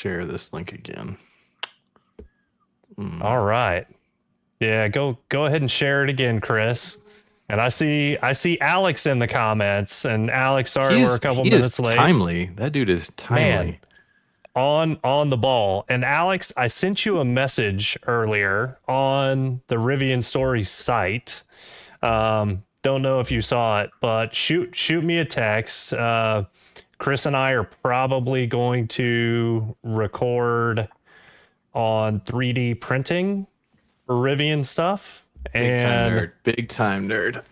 share this link again. All right. Yeah, go ahead and share it again, Chris. And I see Alex in the comments. And Alex, sorry we're a couple minutes late. Timely. That dude is timely. Man, on the ball. And Alex, I sent you a message earlier on the Rivian Stories site. Don't know if you saw it, but shoot me a text. Chris and I are probably going to record on 3D printing for Rivian stuff. Big time nerd.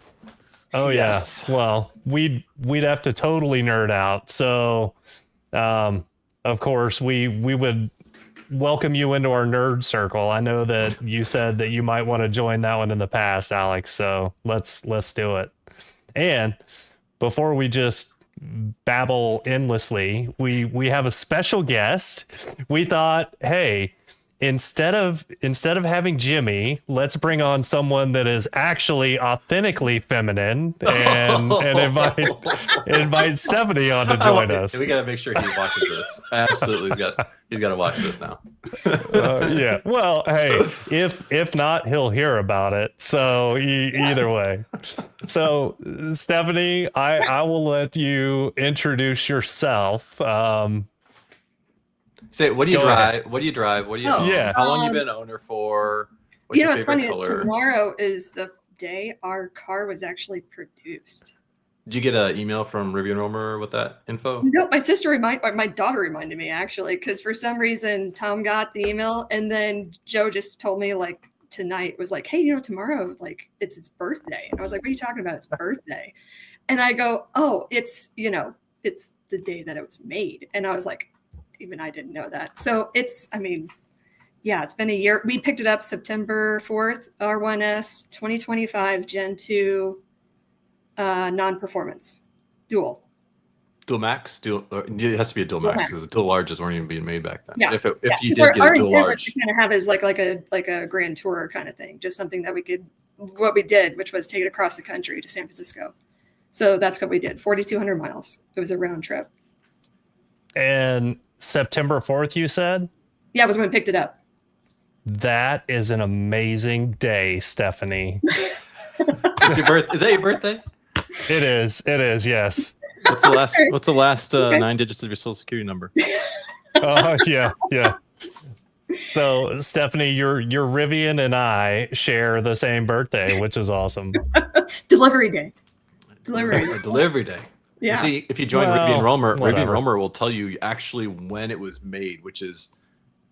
Oh yes. Yeah. Well, we'd have to totally nerd out. So, of course, we would welcome you into our nerd circle. I know that you said that you might want to join that one in the past, Alex. So let's do it. And before we just babble endlessly, we have a special guest. We thought, hey, instead of having Jimmy, let's bring on someone that is actually authentically feminine and invite Stephanie on to join us. We gotta make sure he watches this. Absolutely, he's got to watch this now. Yeah. Well, hey, if not, he'll hear about it. So either way. So Stephanie, I will let you introduce yourself. Say, what do you drive? What do you drive? What do you? Yeah. How long you been an owner for? What's funny is tomorrow is the day our car was actually produced. Did you get an email from Rivian Romer with that info? No, my daughter reminded me actually, because for some reason Tom got the email and then Joe just told me like tonight was like, hey, tomorrow like it's its birthday, and I was like, what are you talking about? It's birthday, and I go, oh, it's it's the day that it was made, and I was like. Even I didn't know that. So it's been a year. We picked it up September 4th, R1S 2025 Gen 2 non-performance dual max. It has to be a dual max because the dual larges weren't even being made back then. Yeah. If you did get a dual large, was to kind of have as like a grand tour kind of thing, just something that what we did, which was take it across the country to San Francisco. So that's what we did. 4,200 miles. It was a round trip. And September 4th, you said? Yeah, it was when we picked it up. That is an amazing day, Stephanie. Is that your birthday? It is, yes. What's the last 9 digits of your social security number? Oh, yeah. So, Stephanie, your Rivian and I share the same birthday, which is awesome. Delivery day. Delivery day. Yeah. You see, if you join Rivian Romer, Rivian Romer will tell you actually when it was made, which is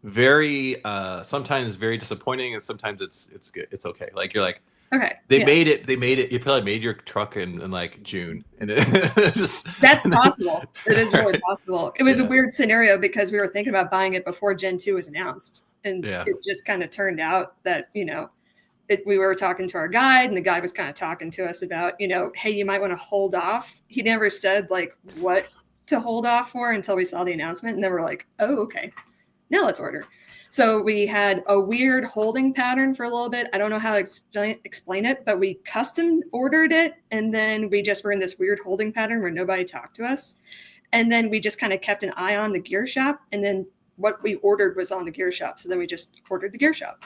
very sometimes very disappointing, and sometimes it's good. It's okay. Like you're like, okay, they made it. You probably made your truck in like June, and it just that's possible. It is really possible. It was a weird scenario because we were thinking about buying it before Gen 2 was announced, and it just kind of turned out that we were talking to our guide, and the guy was kind of talking to us about, hey, you might want to hold off. He never said like what to hold off for until we saw the announcement. And then we're like, oh, okay, now let's order. So we had a weird holding pattern for a little bit. I don't know how to explain it, but we custom ordered it. And then we just were in this weird holding pattern where nobody talked to us. And then we just kind of kept an eye on the gear shop. And then what we ordered was on the gear shop. So then we just ordered the gear shop.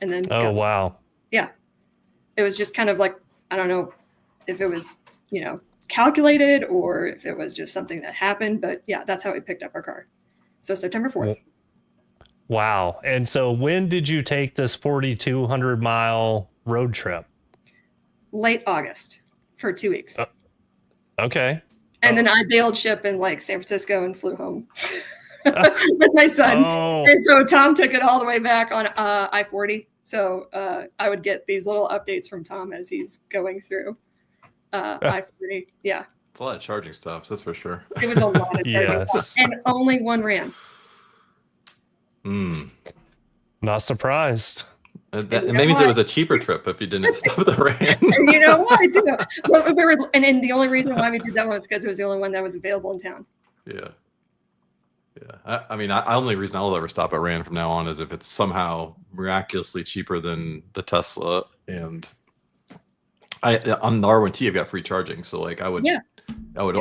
And then wow. Yeah. It was just kind of like, I don't know if it was, calculated or if it was just something that happened, but yeah, that's how we picked up our car. So September 4th. Wow. And so when did you take this 4,200 mile road trip? Late August for 2 weeks. Okay. And then I bailed ship in like San Francisco and flew home with my son. Oh. And so Tom took it all the way back on I-40. So I would get these little updates from Tom as he's going through I-40. Yeah. It's a lot of charging stops, that's for sure. It was a lot of charging stops, and only one ran. Not surprised. Maybe it was a cheaper trip if you didn't stop the ran. And you know what? Well, and the only reason why we did that was because it was the only one that was available in town. Yeah. I mean, the only reason I'll ever stop at Ran from now on is if it's somehow miraculously cheaper than the Tesla. And on the R1T, I've got free charging, so like I would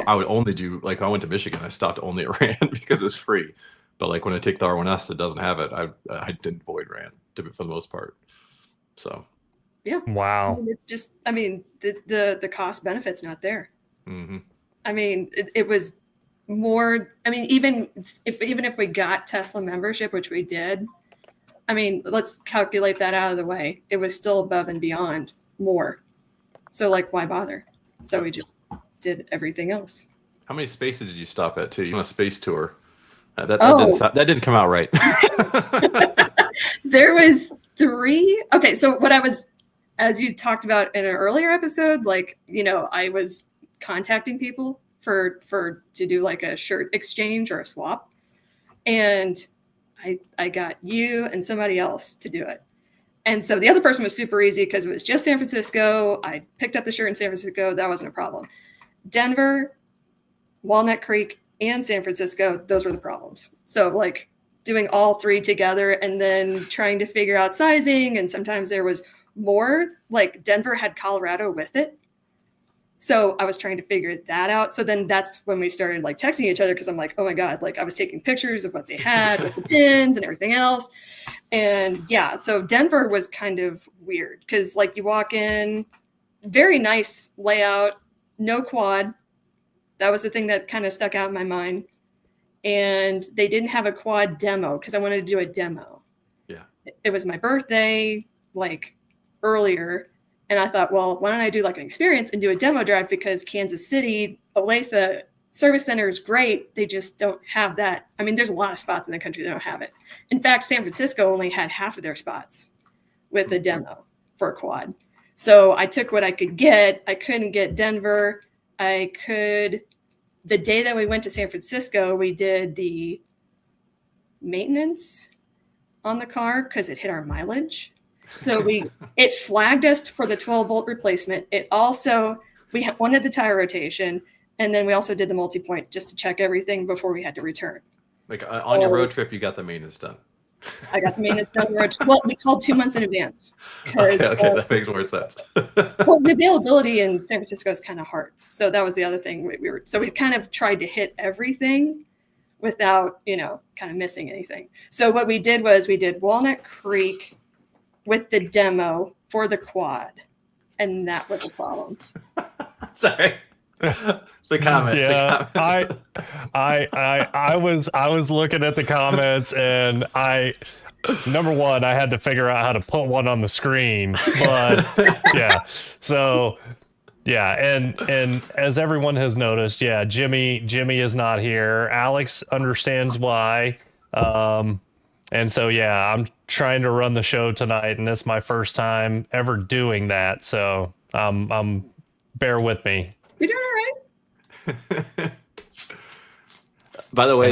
only do, like I went to Michigan, I stopped only at Ran because it's free. But like when I take the R1S that doesn't have it, I didn't avoid RAN for the most part. So yeah, wow. It's just, I mean, the cost benefit's not there. Mm-hmm. I mean, it was more. I mean, even if we got Tesla membership, which we did, I mean, let's calculate that out of the way. It was still above and beyond more. So like, why bother? So we just did everything else. How many spaces did you stop at too? You on a space tour? That didn't come out right. There was 3. Okay, so what I was, as you talked about in an earlier episode, like, I was contacting people to do like a shirt exchange or a swap, and I got you and somebody else to do it. And so the other person was super easy because it was just San Francisco. I picked up the shirt in San Francisco. That wasn't a problem. Denver, Walnut Creek, and San Francisco, those were the problems. So like doing all 3 together and then trying to figure out sizing. And sometimes there was more, like Denver had Colorado with it. So I was trying to figure that out. So then that's when we started like texting each other, because I'm like, oh my God, like I was taking pictures of what they had with the pins and everything else. And yeah, so Denver was kind of weird because like you walk in, very nice layout, no quad. That was the thing that kind of stuck out in my mind. And they didn't have a quad demo because I wanted to do a demo. Yeah. It was my birthday, like earlier. And I thought, well, why don't I do like an experience and do a demo drive, because Kansas City, Olathe Service Center is great. They just don't have that. I mean, there's a lot of spots in the country that don't have it. In fact, San Francisco only had half of their spots with a demo for a quad. So I took what I could get. I couldn't get Denver. The day that we went to San Francisco, we did the maintenance on the car because it hit our mileage. So it flagged us for the 12-volt replacement. It also, we wanted the tire rotation, and then we also did the multi-point just to check everything before we had to return. Like on your road trip, you got the maintenance done. I got the maintenance done. Well, we called 2 months in advance. Okay, that makes more sense. Well, the availability in San Francisco is kind of hard. So that was the other thing. We kind of tried to hit everything without, kind of missing anything. So what we did was we did Walnut Creek with the demo for the quad, and that was a problem. Sorry. The comment. Yeah, the comment. I was looking at the comments, and number one, I had to figure out how to put one on the screen, but yeah. So yeah, and as everyone has noticed, yeah, Jimmy is not here. Alex understands why. And so, yeah, I'm trying to run the show tonight, and it's my first time ever doing that. So bear with me. You're doing all right. By the way,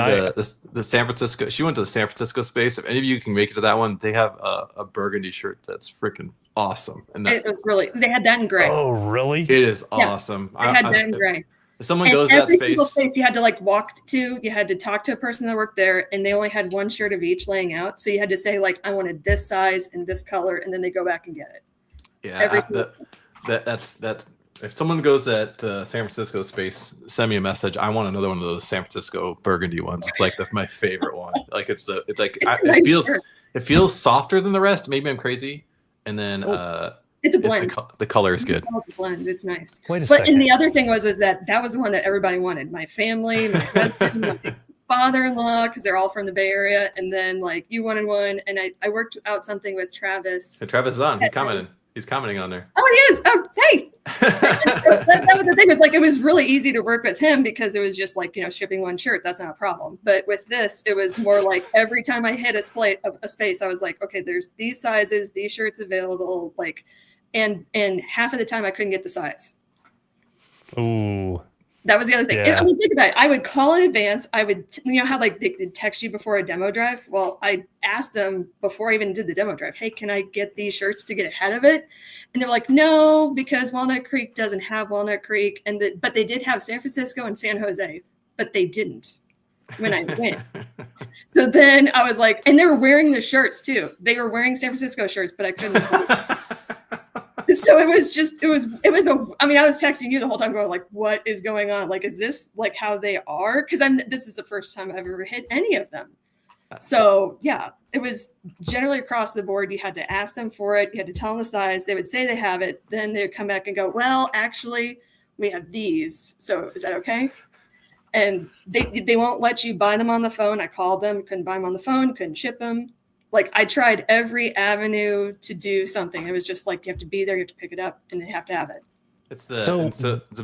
the San Francisco, she went to the San Francisco space. If any of you can make it to that one, they have a burgundy shirt that's freaking awesome. And it was they had that in gray. Oh, really? It is awesome. They had that in gray. If someone goes to that every single space you had to like walk to, you had to talk to a person that worked there, and they only had one shirt of each laying out. So you had to say like, I wanted this size and this color, and then they go back and get it. Yeah, that's if someone goes at San Francisco space, send me a message. I want another one of those San Francisco burgundy ones. It's like my favorite one. Like it feels softer than the rest. Maybe I'm crazy. And then it's a blend. The color is good. It's a blend. It's nice. Wait a second. And the other thing was that was the one that everybody wanted. My family, my husband, my father-in-law, because they're all from the Bay Area. And then like you wanted one, and I worked out something with Travis. And Travis is on. He's commenting on there. Oh, he is. Oh, hey. that was the thing. It was like it was really easy to work with him because it was just like, shipping one shirt. That's not a problem. But with this, it was more like every time I hit a space, I was like, okay, there's these sizes, these shirts available. Like, and half of the time I couldn't get the size. Ooh. That was the other thing. Yeah. I mean, think about it. I would call in advance. I would, how like they text you before a demo drive. Well, I asked them before I even did the demo drive, hey, can I get these shirts to get ahead of it? And they're like, no, because Walnut Creek doesn't have Walnut Creek. But they did have San Francisco and San Jose, but they didn't when I went. So then I was like, and they were wearing the shirts too. They were wearing San Francisco shirts, but I couldn't. So I was texting you the whole time going like, what is going on? Like, is this like how they are? Because this is the first time I've ever hit any of them. So yeah, it was generally across the board. You had to ask them for it. You had to tell them the size. They would say they have it. Then they would come back and go, well, actually, we have these. So is that okay? And they won't let you buy them on the phone. I called them, couldn't buy them on the phone, couldn't ship them. Like I tried every avenue to do something. It was just like, you have to be there, you have to pick it up, and they have to have it. It's so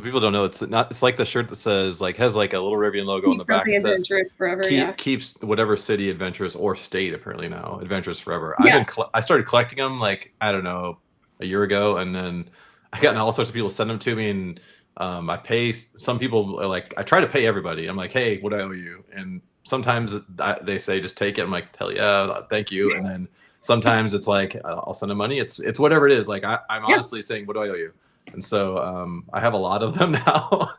people don't know, it's like the shirt that says like, has like a little Rivian logo on the back. It says adventurous forever. Keeps whatever city adventurous or state apparently now adventurous forever. Yeah. I started collecting them like, I don't know, a year ago, and then I got all sorts of people send them to me, and I pay some people. Like I try to pay everybody. I'm like, hey, what do I owe you? And sometimes they say just take it. I'm like, hell yeah, thank you. And then sometimes it's like I'll send them money. It's whatever it is. Like I'm honestly saying, what do I owe you? And so I have a lot of them now.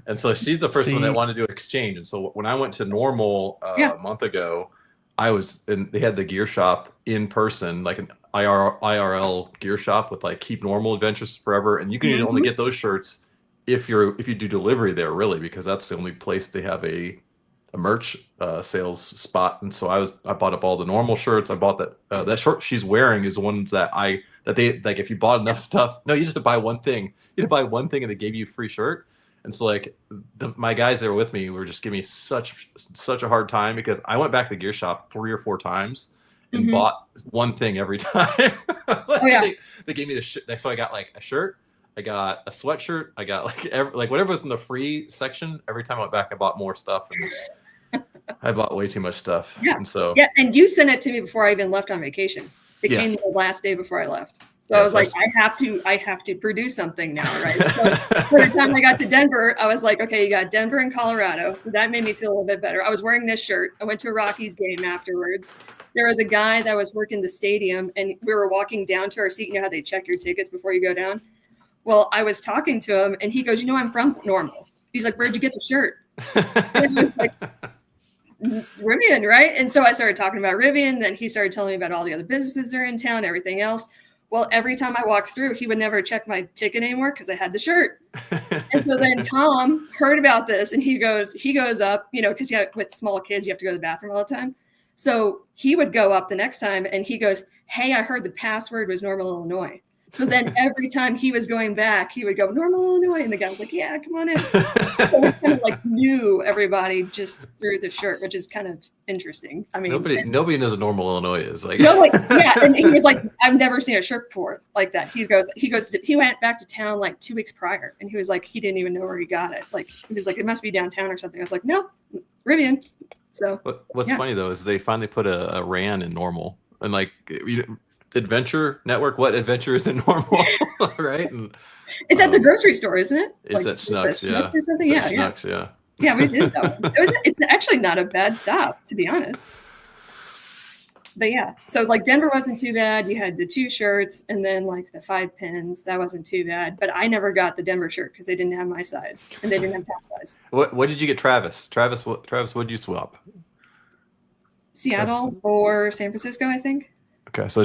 And so she's the first one that wanted to do exchange. And so when I went to Normal a month ago, they had the gear shop in person, like an IRL gear shop with like Keep Normal Adventures Forever. And you can only get those shirts if you do delivery there, really, because that's the only place they have a merch sales spot. And so I bought up all the Normal shirts. I bought that shirt she's wearing is the ones that they like, if you bought enough stuff, no, you just had to buy one thing. You had to buy one thing and they gave you a free shirt. And so like my guys that were with me were just giving me such a hard time, because I went back to the gear shop 3 or 4 times and bought one thing every time. They gave me the shit. So I got like a shirt, I got a sweatshirt, I got like whatever was in the free section. Every time I went back, I bought more stuff, and I bought way too much stuff. Yeah. And so and you sent it to me before I even left on vacation. It came the last day before I left. So I was like, I have to produce something now, right? So by the time I got to Denver, I was like, okay, you got Denver and Colorado. So that made me feel a little bit better. I was wearing this shirt. I went to a Rockies game afterwards. There was a guy that was working the stadium, and we were walking down to our seat. You know how they check your tickets before you go down? Well, I was talking to him, and he goes, I'm from Normal. He's like, where'd you get the shirt? And I was like, Rivian, right? And so I started talking about Rivian. Then he started telling me about all the other businesses that are in town, everything else. Well, every time I walked through, he would never check my ticket anymore because I had the shirt. And so then Tom heard about this, and he goes up, because with small kids, you have to go to the bathroom all the time. So he would go up the next time, and he goes, hey, I heard the password was Normal, Illinois. So then every time he was going back, he would go, Normal, Illinois. And the guy was like, yeah, come on in. So we kind of like knew everybody just through the shirt, which is kind of interesting. I mean, nobody knows what Normal, Illinois is. Like, and he was like, I've never seen a shirt before like that. He went back to town like 2 weeks prior, and he was like, he didn't even know where he got it. Like, he was like, it must be downtown or something. I was like, no, Rivian. So what's funny though is they finally put a RAN in Normal, and like Adventure Network. What adventure is in Normal, right? And it's at the grocery store, isn't it? It's at Schnucks, Schnucks or something. Schnucks, yeah. Yeah, we did that one. It's actually not a bad stop, to be honest. But yeah, so like Denver wasn't too bad. You had the 2 shirts, and then like the 5 pins. That wasn't too bad. But I never got the Denver shirt because they didn't have my size, and they didn't have top size. What did you get, Travis? Travis, what did you swap? Seattle or San Francisco, I think. Okay, so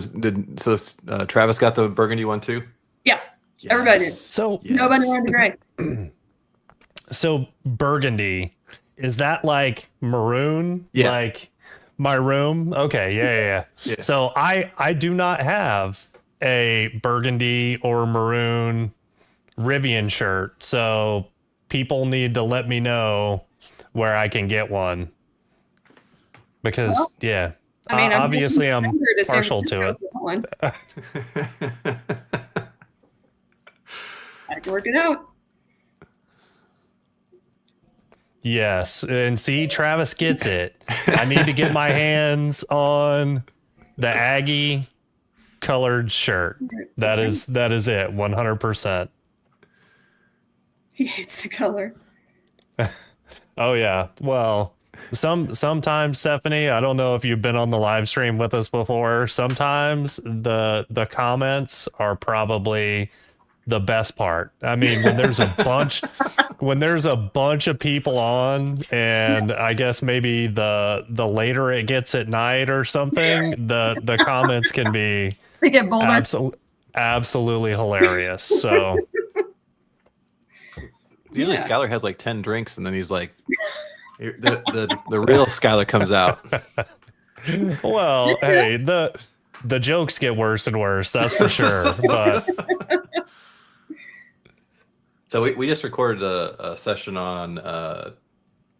Travis got the burgundy one too? Yeah, yes. Everybody did. So nobody wanted the gray. So burgundy, is that like maroon? Yeah. Like my room? Okay, yeah. So I do not have a burgundy or maroon Rivian shirt. So people need to let me know where I can get one. Because I mean, obviously I'm partial to it. I can work it out. Yes, and see, Travis gets it. I need to get my hands on the Aggie colored shirt. That is it, 100%. He hates the color. Oh yeah. Well, sometimes, Stephanie, I don't know if you've been on the live stream with us before. Sometimes the comments are probably the best part. I mean, when there's a bunch of people on, and I guess maybe the later it gets at night or something, the comments can be they get bolder. Absolutely hilarious. So usually Skylar has like 10 drinks, and then he's like, the real Skylar comes out. Well, hey, the jokes get worse and worse, that's for sure. But so we just recorded a session on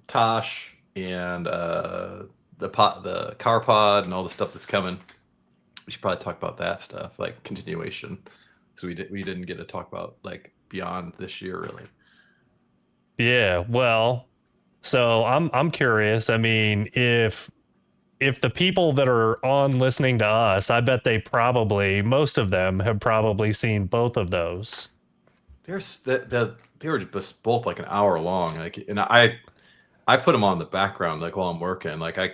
Tosh and the car pod and all the stuff that's coming. We should probably talk about that stuff, like continuation, because we didn't get to talk about like beyond this year really. yeah, well, so I'm curious. I mean, if the people that are on listening to us, I bet most of them have probably seen both of those. They were just both like an hour long, like, and I put them on the background like while I'm working. Like I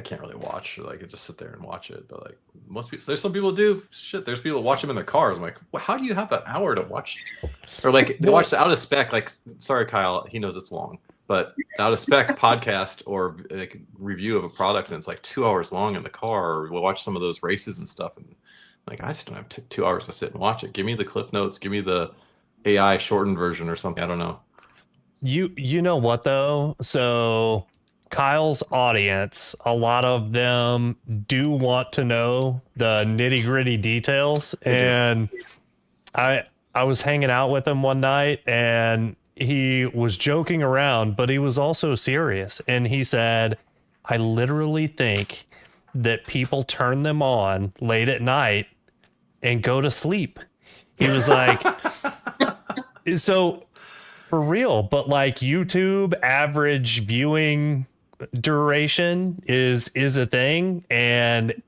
can't really watch, like I just sit there and watch it. But like most people, there's some people do shit. There's people that watch them in their cars. I'm like, well, how do you have an hour to watch? Or like they watch the out of spec. Like, sorry, Kyle, he knows it's long, but out of spec podcast or like review of a product, and it's like 2 hours long in the car. Or we'll watch some of those races and stuff, and like I just don't have 2 hours to sit and watch it. Give me the cliff notes. Give me the AI shortened version or something. I don't know. You know what though? So Kyle's audience, a lot of them do want to know the nitty-gritty details. And I was hanging out with him one night and he was joking around, but he was also serious. And he said, I literally think that people turn them on late at night and go to sleep. He was like, so for real, but like YouTube average viewing duration is a thing, and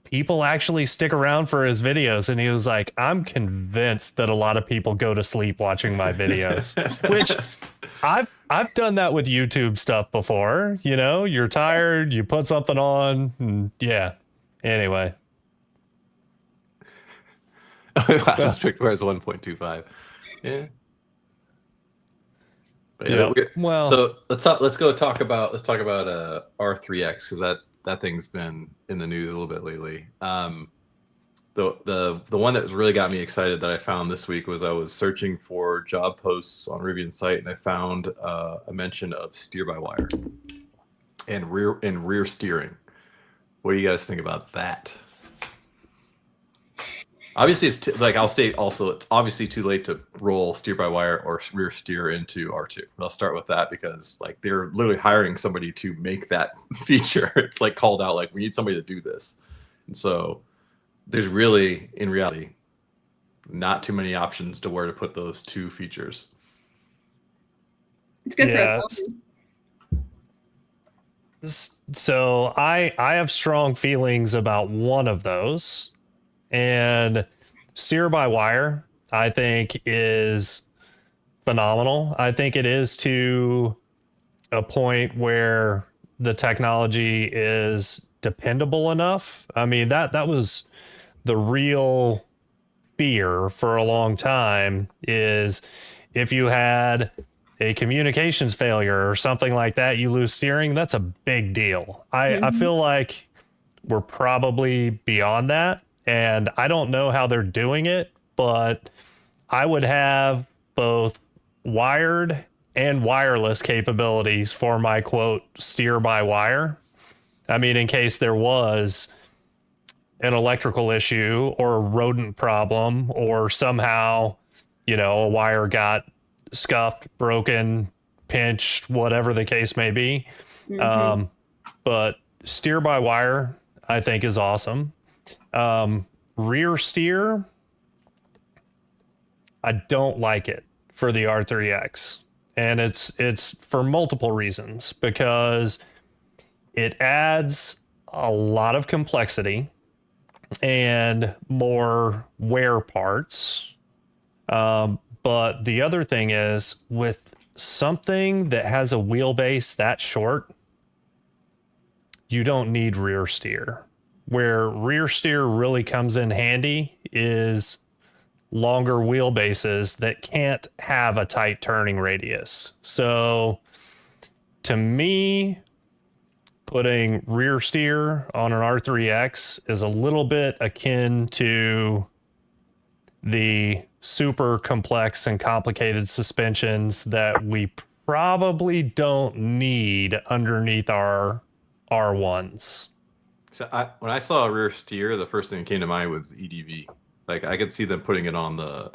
people actually stick around for his videos. And he was like, I'm convinced that a lot of people go to sleep watching my videos, which I've done that with YouTube stuff before. You know, you're tired, you put something on, and yeah. Anyway. I just picked where's 1.25. Yeah. But yeah, well, so let's talk about R3X, because that thing's been in the news a little bit lately. The one that really got me excited that I found this week was I was searching for job posts on Rivian site, and I found a mention of steer-by-wire and rear steering. What do you guys think about that? Obviously, it's like I'll say also, it's obviously too late to roll steer-by-wire or rear steer into R2. But I'll start with that because like they're literally hiring somebody to make that feature. It's like called out, like we need somebody to do this. And so there's really, in reality, not too many options to where to put those two features. It's good for us. So I have strong feelings about one of those. And steer-by-wire, I think, is phenomenal. I think it is to a point where the technology is dependable enough. I mean, that was the real fear for a long time, is if you had a communications failure or something like that, you lose steering, that's a big deal. I feel like we're probably beyond that. And I don't know how they're doing it, but I would have both wired and wireless capabilities for my quote steer-by-wire. I mean, in case there was an electrical issue or a rodent problem, or somehow, you know, a wire got scuffed, broken, pinched, whatever the case may be. But steer-by-wire, I think, is awesome. Rear steer, I don't like it for the R3X, and it's for multiple reasons, because it adds a lot of complexity and more wear parts. But the other thing is, with something that has a wheelbase that short, you don't need rear steer. Where rear steer really comes in handy is longer wheelbases that can't have a tight turning radius. So to me, putting rear steer on an R3X is a little bit akin to the super complex and complicated suspensions that we probably don't need underneath our R1s. So when I saw a rear steer, the first thing that came to mind was EDV. Like I could see them putting it on the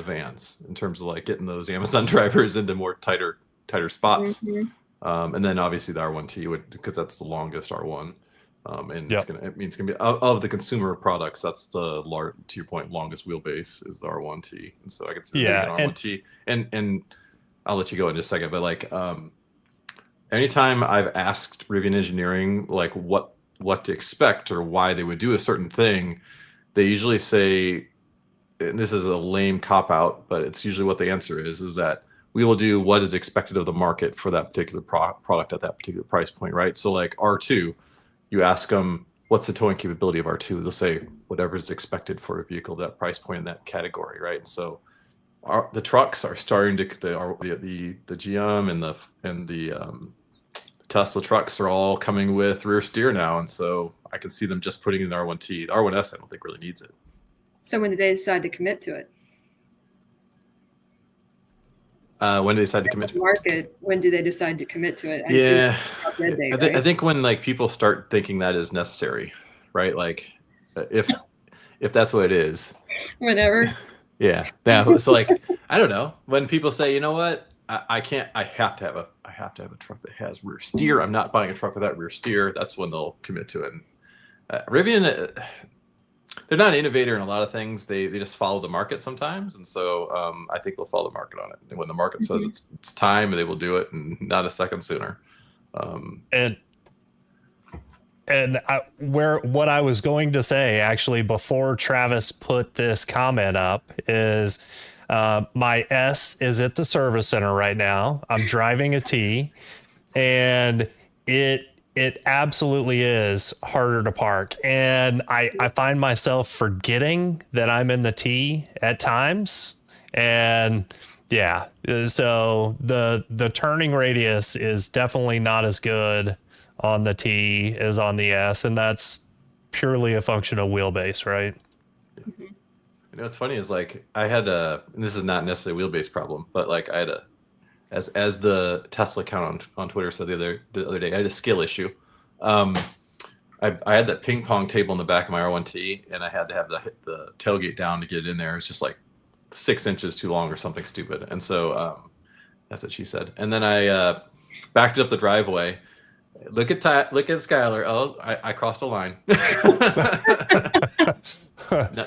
vans in terms of like getting those Amazon drivers into more tighter spots. Mm-hmm. And then obviously the R1T would, because that's the longest R1. And Yep. it's gonna be of the consumer products. That's the to your point, longest wheelbase is the R1T, and so I could see an R1T. And I'll let you go in just a second, but like anytime I've asked Rivian Engineering like what to expect or why they would do a certain thing, they usually say, and this is a lame cop out, but it's usually what the answer is that we will do what is expected of the market for that particular product at that particular price point, right? So like R2. You ask them, what's the towing capability of R2? They'll say, whatever is expected for a vehicle of that price point in that category, right? And so the trucks are starting to, the GM and the Tesla trucks are all coming with rear steer now. And so I can see them just putting in the R1T. The R1S, I don't think really needs it. So when did they decide to commit to it? When did they decide to commit to market? When do they decide to commit to it? I think when like people start thinking that is necessary, right? Like if that's what it is. Whenever. Yeah. So like I don't know, when people say, you know what, I have to have a truck that has rear steer. I'm not buying a truck without rear steer. That's when they'll commit to it. And Rivian, they're not an innovator in a lot of things. They just follow the market sometimes, and so I think they'll follow the market on it. And when the market says it's time, they will do it, and not a second sooner. What I was going to say actually before Travis put this comment up is my S is at the service center right now. I'm driving a T, and it absolutely is harder to park. And I find myself forgetting that I'm in the T at times. And yeah, so the turning radius is definitely not as good on the T as on the S. And that's purely a function of wheelbase, right? You know, what's funny is like I had and this is not necessarily a wheelbase problem, but like I had as the Tesla account on Twitter said the other day, I had a skill issue. I had that ping pong table in the back of my R1T, and I had to have the tailgate down to get it in there. It's just like 6 inches too long or something stupid. And so that's what she said. And then I backed up the driveway. Look at Skylar. Oh, I crossed a line.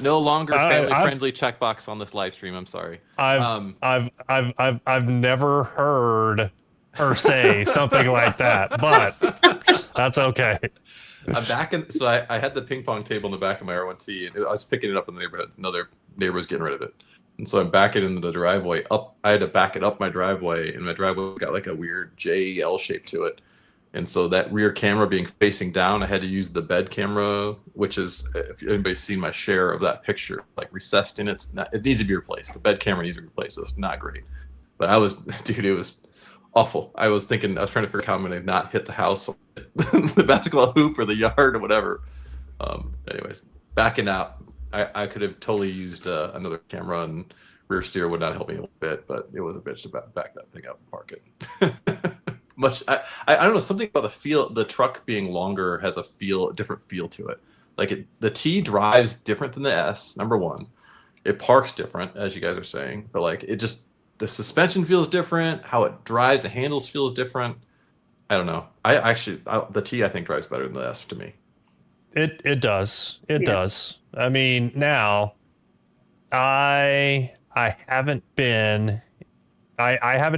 No longer family-friendly checkbox on this live stream. I'm sorry. I've never heard her say something like that, but that's okay. I'm back in. So I had the ping pong table in the back of my R1T, and I was picking it up in the neighborhood. Another neighbor was getting rid of it, and so I'm backing into the driveway. I had to back it up my driveway, and my driveway got like a weird L shape to it. And so that rear camera being facing down, I had to use the bed camera, which is, if anybody's seen my share of that picture, like recessed in, it needs to be replaced. The bed camera needs to be replaced. It's not great. But it was awful. I was trying to figure out how I'm going to not hit the house, or the basketball hoop, or the yard, or whatever. Anyways, backing out, I could have totally used another camera, and rear steer would not help me a bit, but it was a bitch to back that thing up and park it. I don't know, something about the truck being longer has a different feel to it. Like the T drives different than the S, number one. It parks different, as you guys are saying, but like the suspension feels different. How it drives, the handles feels different. I don't know. The T I think drives better than the S to me. It does. It does. I mean, now I haven't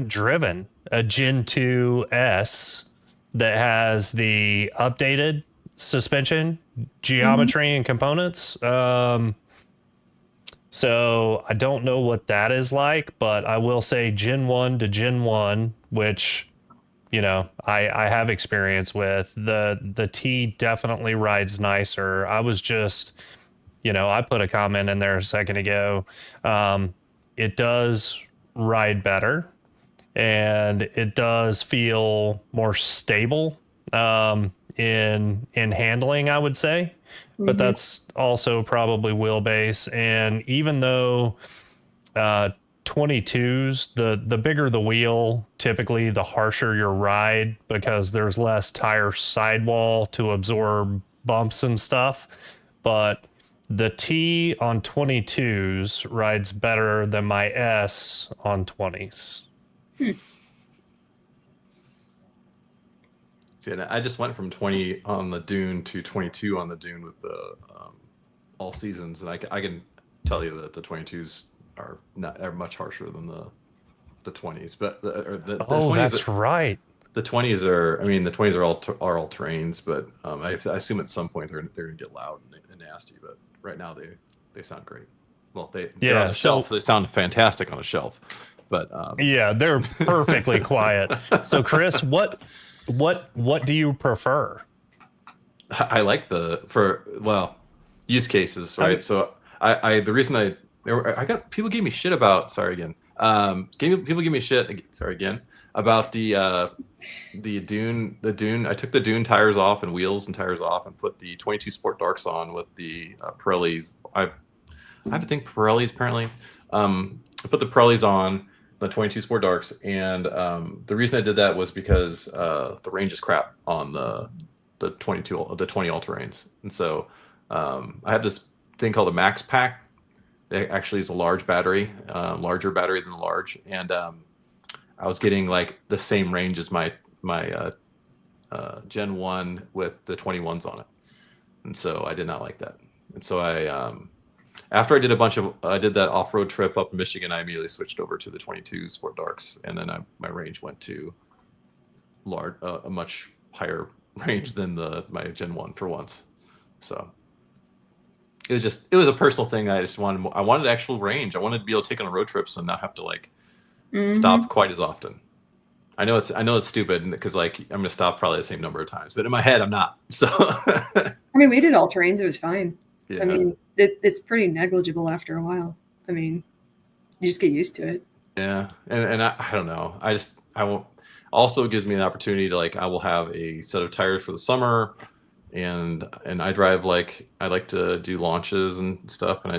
driven a Gen 2 S that has the updated suspension geometry and components. So I don't know what that is like, but I will say Gen 1 to Gen 1, which, you know, I have experience with. The T definitely rides nicer. I was just, you know, I put a comment in there a second ago. It does ride better. And it does feel more stable in handling, I would say. But that's also probably wheelbase. And even though 22s, the bigger the wheel, typically the harsher your ride because there's less tire sidewall to absorb bumps and stuff. But the T on 22s rides better than my S on 20s. See, and I just went from 20 on the dune to 22 on the dune with the all seasons, and I can tell you that the 22s are much harsher than the 20s. But the 20s, that's right. The 20s are, I mean, the 20s are all terrains, but I assume at some point they're gonna get loud and nasty. But right now they sound great. Well, they're on the shelf, so they sound fantastic on a shelf. But yeah, they're perfectly quiet. So Chris, what do you prefer? I like use cases, right? So the reason I got people gave me shit about people give me shit about the dune. I took the dune tires off and wheels and tires off and put the 22 Sport Darks on with the Pirellis. I have to think Pirellis apparently. I put the Pirellis on the 22 Sport Darks, and the reason I did that was because the range is crap on the 20 all-terrains, and so I have this thing called a Max Pack. It actually is a large battery, larger battery than the large, and I was getting like the same range as my Gen 1 with the 21s on it, and so I did not like that. And so after I did that off-road trip up in Michigan, I immediately switched over to the 22 Sport Darks, and then my range went to a much higher range than my Gen 1 for once. So it was a personal thing. I wanted actual range. I wanted to be able to take on road trips and not have to stop quite as often. I know it's stupid because I'm going to stop probably the same number of times, but in my head I'm not. So I mean, we did all terrains. It was fine. Yeah. I mean, it's pretty negligible after a while. I mean, you just get used to it. Yeah, and I don't know. I won't. Also, it gives me an opportunity to I will have a set of tires for the summer, and I drive I like to do launches and stuff, and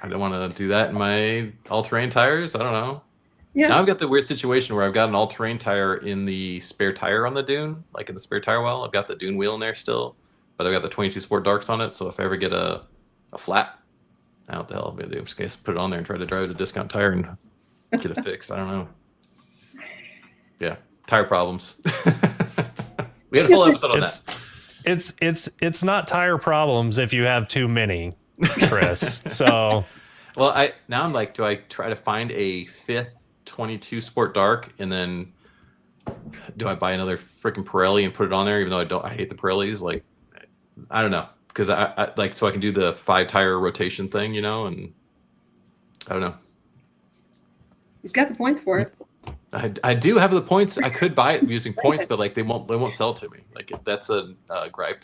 I don't want to do that in my all-terrain tires. I don't know. Yeah. Now I've got the weird situation where I've got an all-terrain tire in the spare tire on the dune, in the spare tire well. I've got the dune wheel in there still, but I've got the 22 Sport Darks on it. So if I ever get a flat, I don't know what the hell I'm gonna do. I'm just gonna put it on there and try to drive the discount tire and get it fixed. I don't know. Yeah, tire problems. We had a whole episode on that. It's not tire problems if you have too many, Chris. So, well, now I'm do I try to find a fifth 22 Sport Dark, and then do I buy another freaking Pirelli and put it on there, even though I hate the Pirellis? I don't know, because I so I can do the 5 tire rotation thing, and I don't know. He's got the points for it. I do have the points. I could buy it using points, but they won't sell to me. That's a gripe.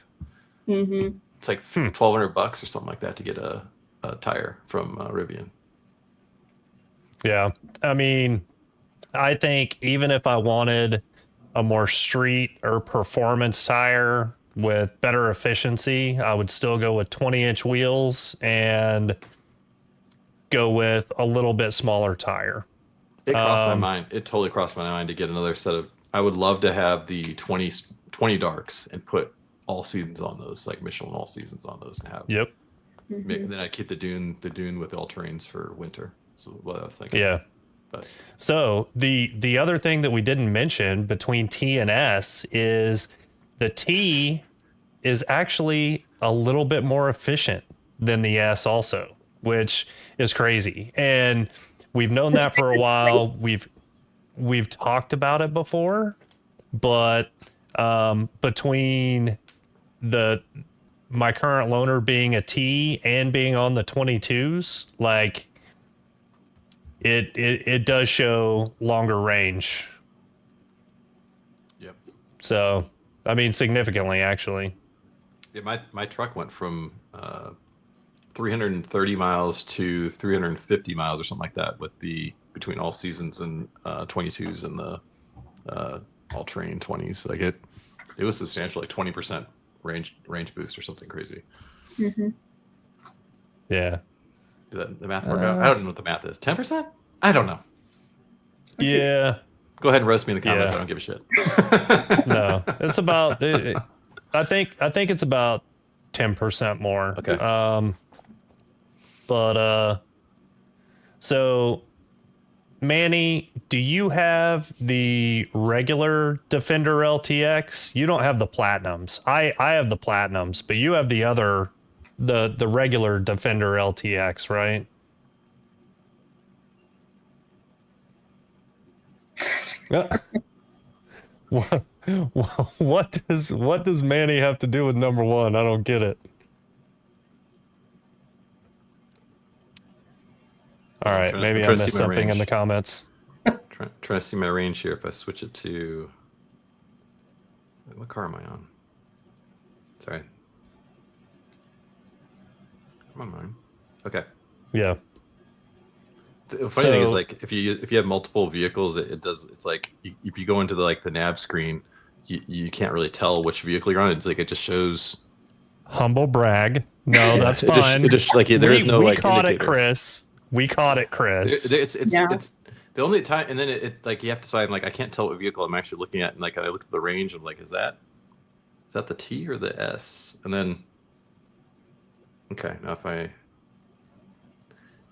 Mm-hmm. It's like $1,200 or something like that to get a tire from Rivian. Yeah, I mean, I think even if I wanted a more street or performance tire with better efficiency, I would still go with 20-inch wheels and go with a little bit smaller tire. It crossed my mind. It totally crossed my mind to get another set of. I would love to have the 20 Darks and put all seasons on those, like Michelin all seasons on those, and have. Yep. And then I keep the dune with all terrains for winter. So what I was thinking. Yeah. But. So the other thing that we didn't mention between T and S is the T is actually a little bit more efficient than the S also, which is crazy. And we've known that for a while. We've talked about it before, but between my current loaner being a T and being on the 22s, it does show longer range. Yep. So, I mean, significantly, actually. Yeah, my truck went from 330 miles to 350 miles or something like that with between all seasons and 22s and the all-terrain 20s. It was substantial, 20% range boost or something crazy. Mm-hmm. Yeah. Does the math work out? I don't know what the math is. 10%? I don't know. Yeah. Go ahead and roast me in the comments. Yeah. I don't give a shit. No, it's about. I think it's about 10% more. Okay. So, Manny, do you have the regular Defender LTX? You don't have the Platinums. I have the Platinums, but you have the other, the regular Defender LTX, right? What does Manny have to do with number one? I don't get it. All right, maybe I missed something in the comments. Trying to see my range here. If I switch it to, what car am I on? Sorry, come on. Okay. Yeah. The funny thing is, like, if you have multiple vehicles, it does. It's like if you go into the nav screen, you can't really tell which vehicle you're on. It's like it just shows. Humble brag. No, that's fine. It just like there is no we like. Caught indicator. it, Chris. We caught it, Chris. It's the only time, and then it like you have to decide. I'm like, I can't tell what vehicle I'm actually looking at, and like I look at the range. I'm like, is that the T or the S? And then, okay, now if I.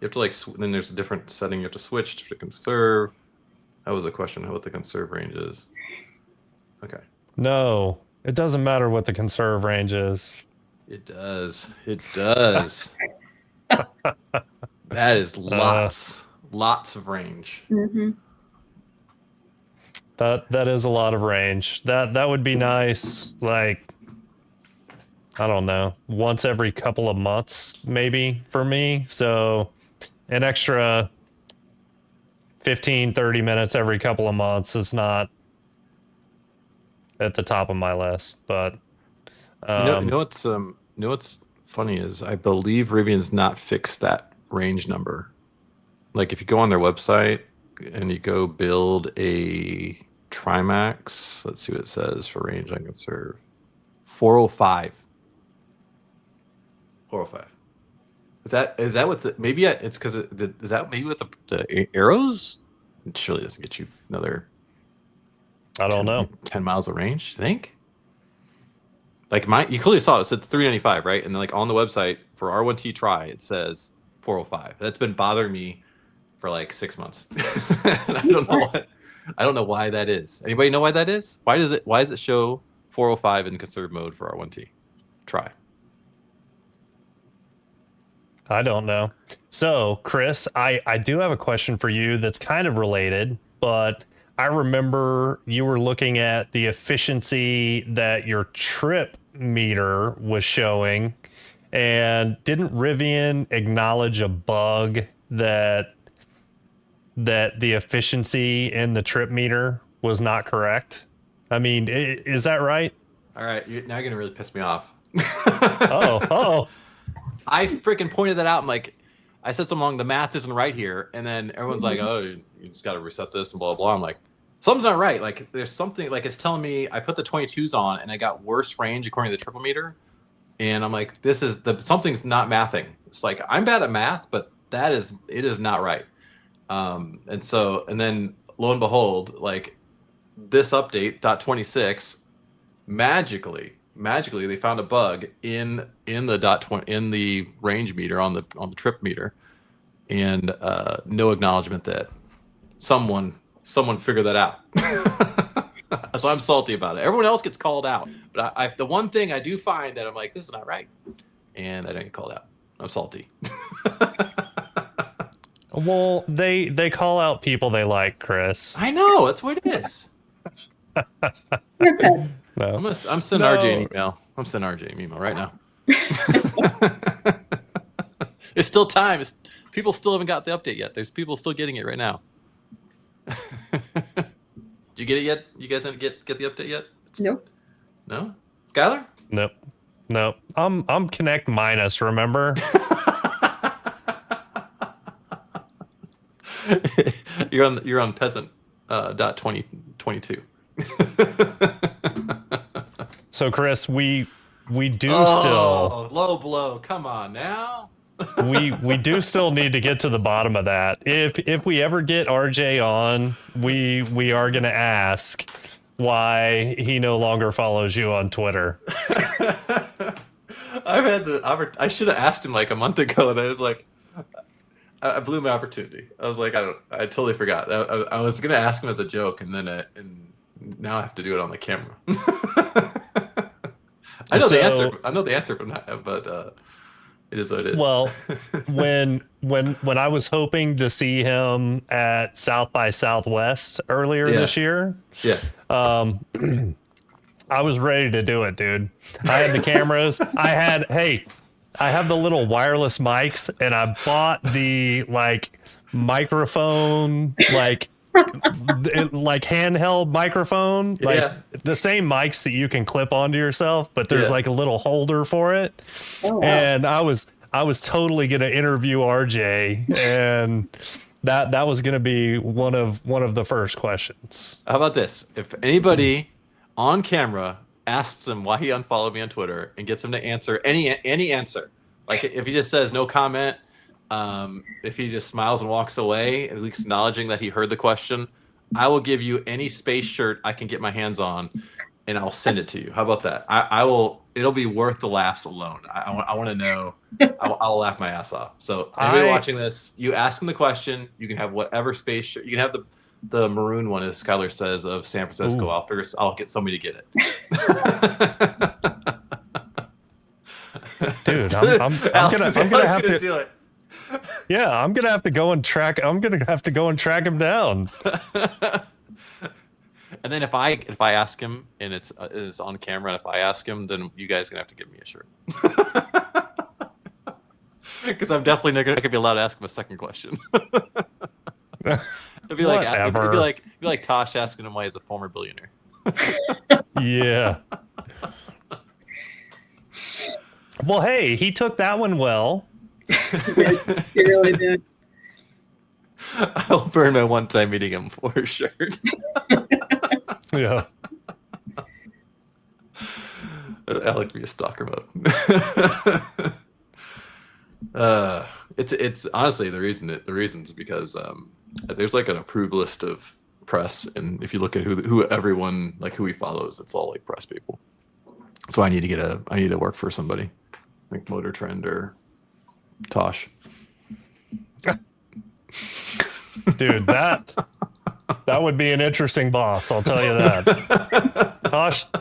You have to then there's a different setting you have to switch to conserve. That was a question, what the conserve range is. Okay. No, it doesn't matter what the conserve range is. It does. It does. That is lots of range. Mm-hmm. That is a lot of range. That would be nice. Like, I don't know, once every couple of months, maybe for me. So an extra 15, 30 minutes every couple of months is not at the top of my list, but you know what's funny is I believe Rivian's not fixed that range number. Like if you go on their website and you go build a Trimax, let's see what it says for range I can serve. 405. 405. Is that what the maybe it's because is that maybe with the arrows? It surely doesn't get you another. I don't know. 10 miles of range, you think? Like you clearly saw it said 395, right? And then like on the website for R1T Tri, it says 405. That's been bothering me for like 6 months. And I don't know why that is. Anybody know why that is? Why does it show 405 in conserve mode for R1T Tri? I don't know. So, Chris, I do have a question for you that's kind of related, but I remember you were looking at the efficiency that your trip meter was showing, and didn't Rivian acknowledge a bug that the efficiency in the trip meter was not correct? I mean, is that right? All right, now you're going to really piss me off. Oh. I freaking pointed that out. I'm like, I said something along the math isn't right here, and then everyone's like, oh, you just got to reset this and blah blah. I'm like, something's not right. Like there's something like it's telling me I put the 22s on and I got worse range according to the triple meter, and I'm like, something's not mathing. It's like I'm bad at math, but it is not right. And then lo and behold, like this update .26 magically they found a bug in the range meter on the trip meter, and no acknowledgement that someone figured that out. So I'm salty about it. Everyone else gets called out, but the one thing I do find that I'm like, this is not right, and I don't get called out. I'm salty. Well, they call out people they like, Chris. I know, that's what it is. No. I'm sending RJ an email. I'm sending RJ an email right now. It's still time. People still haven't got the update yet. There's people still getting it right now. Did you get it yet? You guys didn't get the update yet? Nope. No? Skylar? Nope. I'm Connect minus, remember? You're on peasant .2022. So Chris, we do still low blow. Come on now. we do still need to get to the bottom of that. If we ever get RJ on, we are going to ask why he no longer follows you on Twitter. I've had I should have asked him like a month ago, and I was like, I blew my opportunity. I was like, I totally forgot. I was gonna ask him as a joke, and then and now I have to do it on the camera. I know the answer. I know the answer, but it is what it is. Well, when I was hoping to see him at South by Southwest earlier this year, I was ready to do it, dude. I had the cameras. I have the little wireless mics, and I bought the like microphone, like handheld microphone, like the same mics that you can clip onto yourself, but there's like a little holder for it. Oh, wow. And I was totally gonna interview RJ, and that was gonna be one of the first questions. How about this? If anybody on camera asks him why he unfollowed me on Twitter and gets him to answer any answer, like if he just says no comment, if he just smiles and walks away, at least acknowledging that he heard the question, I will give you any space shirt I can get my hands on, and I'll send it to you. How about that? I will. It'll be worth the laughs alone. I want to know. I'll laugh my ass off. So anybody watching this, you ask him the question. You can have whatever space shirt. You can have the maroon one, as Skylar says, of San Francisco. Ooh. I'll get somebody to get it. Dude, I'm gonna have to do it. Yeah, I'm gonna have to go and track him down. And then if I ask him and it's on camera, and if I ask him, then you guys are gonna have to give me a shirt. Because I'm definitely not gonna be allowed to ask him a second question. It'd be like Tosh asking him why he's a former billionaire. Yeah. Well, hey, he took that one well. He really did. I'll burn my one-time meeting him for a shirt. Yeah. I like to be a stalker mode. It's honestly the reason's because there's like an approved list of press, and if you look at who everyone, like who he follows, it's all like press people. So I need to work for somebody like Motor Trend or Tosh. Dude, that would be an interesting boss, I'll tell you that.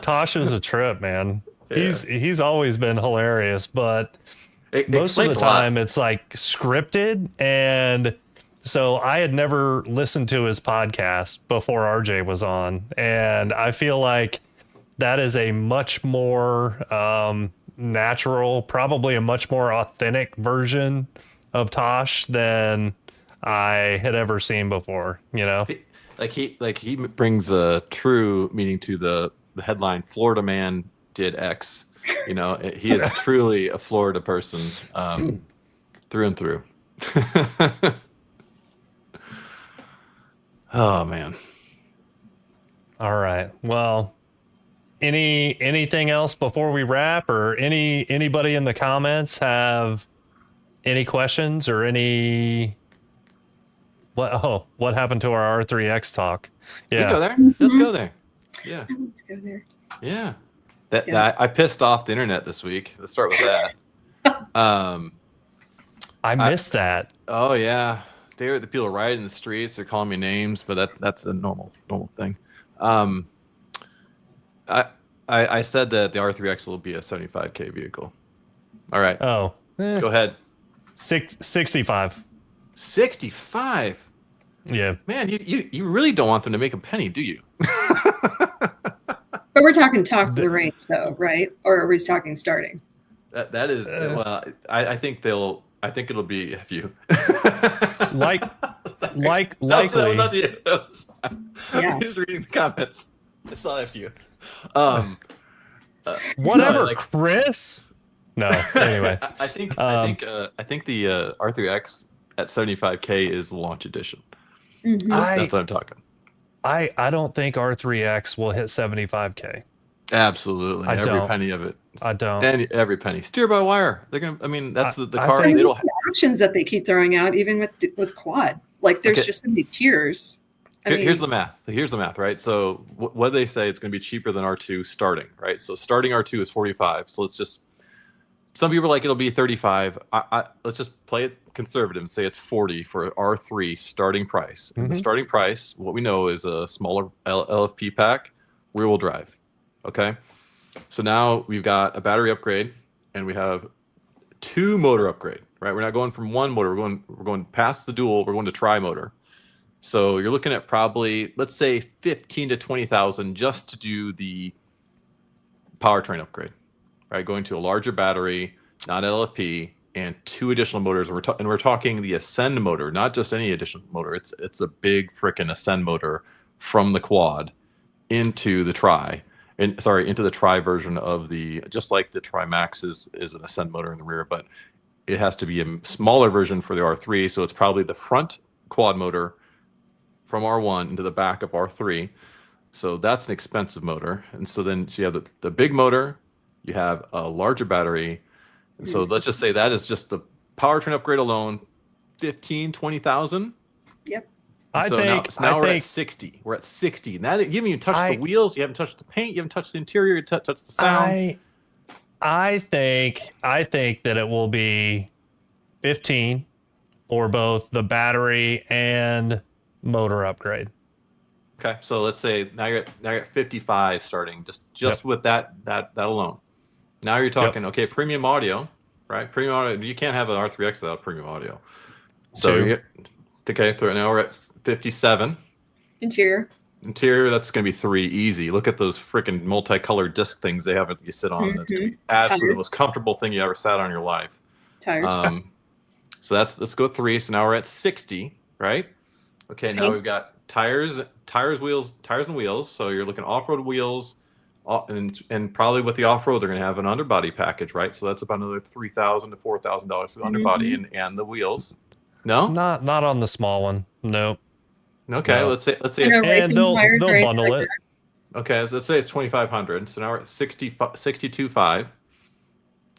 Tosh is a trip, man. Yeah. He's always been hilarious, but most of the time it's like scripted. And so I had never listened to his podcast before RJ was on, and I feel like that is a much more natural, probably a much more authentic version of Tosh than I had ever seen before, you know? He brings a true meaning to the headline, Florida man did X. You know, he is truly a Florida person through and through. Oh, man. All right. Well, anything else before we wrap, or anybody in the comments have any questions or any... What happened to our R3X talk? Yeah. Go there. Let's go there. Yeah. Let's go there. Yeah. That I pissed off the internet this week. Let's start with that. I missed that. Oh yeah. The people rioting in the streets, they're calling me names, but that's a normal thing. I said that the R3X will be a 75K vehicle. All right. Oh. Go ahead. 65. 65. Yeah. Man, you really don't want them to make a penny, do you? But we're talking top of the range, though, right? Or are we talking starting? That is well. I think it'll be a few. likely. That was not you. I'm just reading the comments. I saw a few. Whatever, Chris. No. Anyway, I think the R3X at 75K is the launch edition. Mm-hmm. That's what I'm talking. I don't think R3X will hit 75K. Absolutely, I every don't. penny of it. I don't. And every penny. Steer by wire. They're gonna. I mean, that's the I car. think- They don't. The options that they keep throwing out, even with quad, like there's Okay. just so many tiers. Here's the math. Here's the math, right? So what they say it's going to be cheaper than R2 starting, right? So starting R2 is 45. So let's just. Some people are like it'll be 35. Let's just play it conservative and say it's 40 for R3 starting price. And the starting price, what we know is a smaller LFP pack, rear-wheel drive. Okay. So now we've got a battery upgrade and we have 2 motor upgrade, right? We're not going from 1 motor. We're going past the dual. We're going to tri-motor. So you're looking at probably, let's say 15 to 20,000 just to do the powertrain upgrade, right? Going to a larger battery, not LFP, and 2 additional motors. And we're talking the Ascend motor, not just any additional motor. It's a big frickin' Ascend motor from the quad into the tri. Into the tri version of the, just like the Tri Max is an Ascend motor in the rear, but it has to be a smaller version for the R3. So it's probably the front quad motor from R1 into the back of R3. So that's an expensive motor. And so you have the big motor, you have a larger battery. And so let's just say that is just the powertrain upgrade alone, 15, 20,000. Yep. Now we're at 60. We're at 60. And that you haven't even touched the wheels, you haven't touched the paint, you haven't touched the interior, you haven't touched the sound. I think that it will be 15 for both the battery and motor upgrade. Okay, so let's say now you're at 55 starting just with that alone. Now you're talking okay, premium audio, right? Premium audio. You can't have an R3X without premium audio. So now we're at 57. Interior, that's going to be 3 easy. Look at those freaking multicolored disc things they have you sit on. That's going to be absolutely the most comfortable thing you ever sat on in your life. Tires. So let's go 3. So now we're at 60, right? Okay, now we've got tires, wheels, tires and wheels. So you're looking off-road wheels, and probably with the off-road they're going to have an underbody package, right? So that's about another $3,000 to $4,000 for the underbody and the wheels. No, not on the small one. No. Okay, no. Let's say and they'll bundle it. Okay, so let's say it's 2,500. So now we're at 62.5.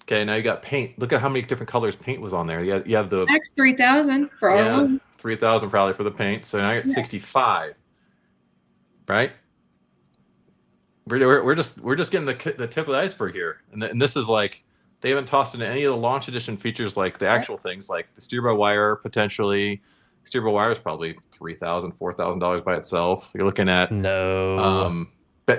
Okay, now you got paint. Look at how many different colors paint was on there. You have the Max 3,000 for all of them. 3,000 probably for the paint. So now you're at 65, right? We're just getting the tip of the iceberg here, and this is like they haven't tossed in any of the launch edition features like the actual things like the steer by wire potentially. Steer by wire is probably $3,000, $4,000 by itself. You're looking at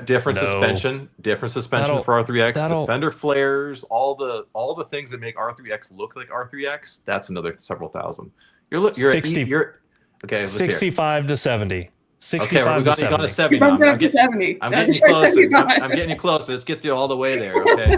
different suspension for R3X, the fender flares, all the things that make R3X look like R3X. That's another several thousand. You're 65 to 70. 65 okay, to 70. You got a 70 now. I'm getting you closer. I'm getting you closer. Let's get you all the way there. Okay.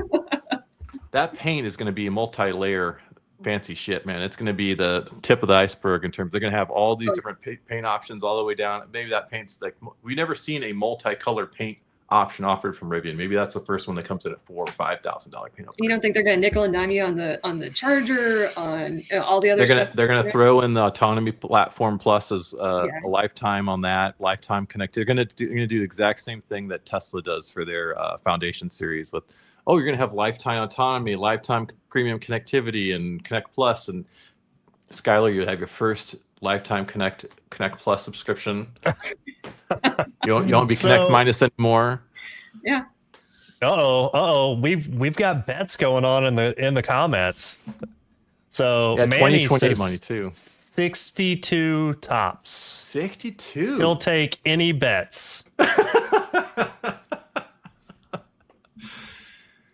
That paint is going to be multi-layer fancy shit, man. It's going to be the tip of the iceberg in terms. They're going to have all these different paint options all the way down. Maybe that paint's like we've never seen a multicolored paint option offered from Rivian. Maybe that's the first one that comes in at $4,000 or $5,000 paint. You don't think they're going to nickel and dime you on the charger, on all the other stuff? They're going to throw in the autonomy platform plus as a lifetime on that, lifetime connect. They're going to do the exact same thing that Tesla does for their Foundation series with, you're going to have lifetime autonomy, lifetime premium connectivity, and Connect Plus. And Skylar, you have your first lifetime Connect Plus subscription. You won't be Connect Minus anymore. Yeah. We've got bets going on in the comments. So Manny 2028 money too. 62 tops. 62. He'll take any bets.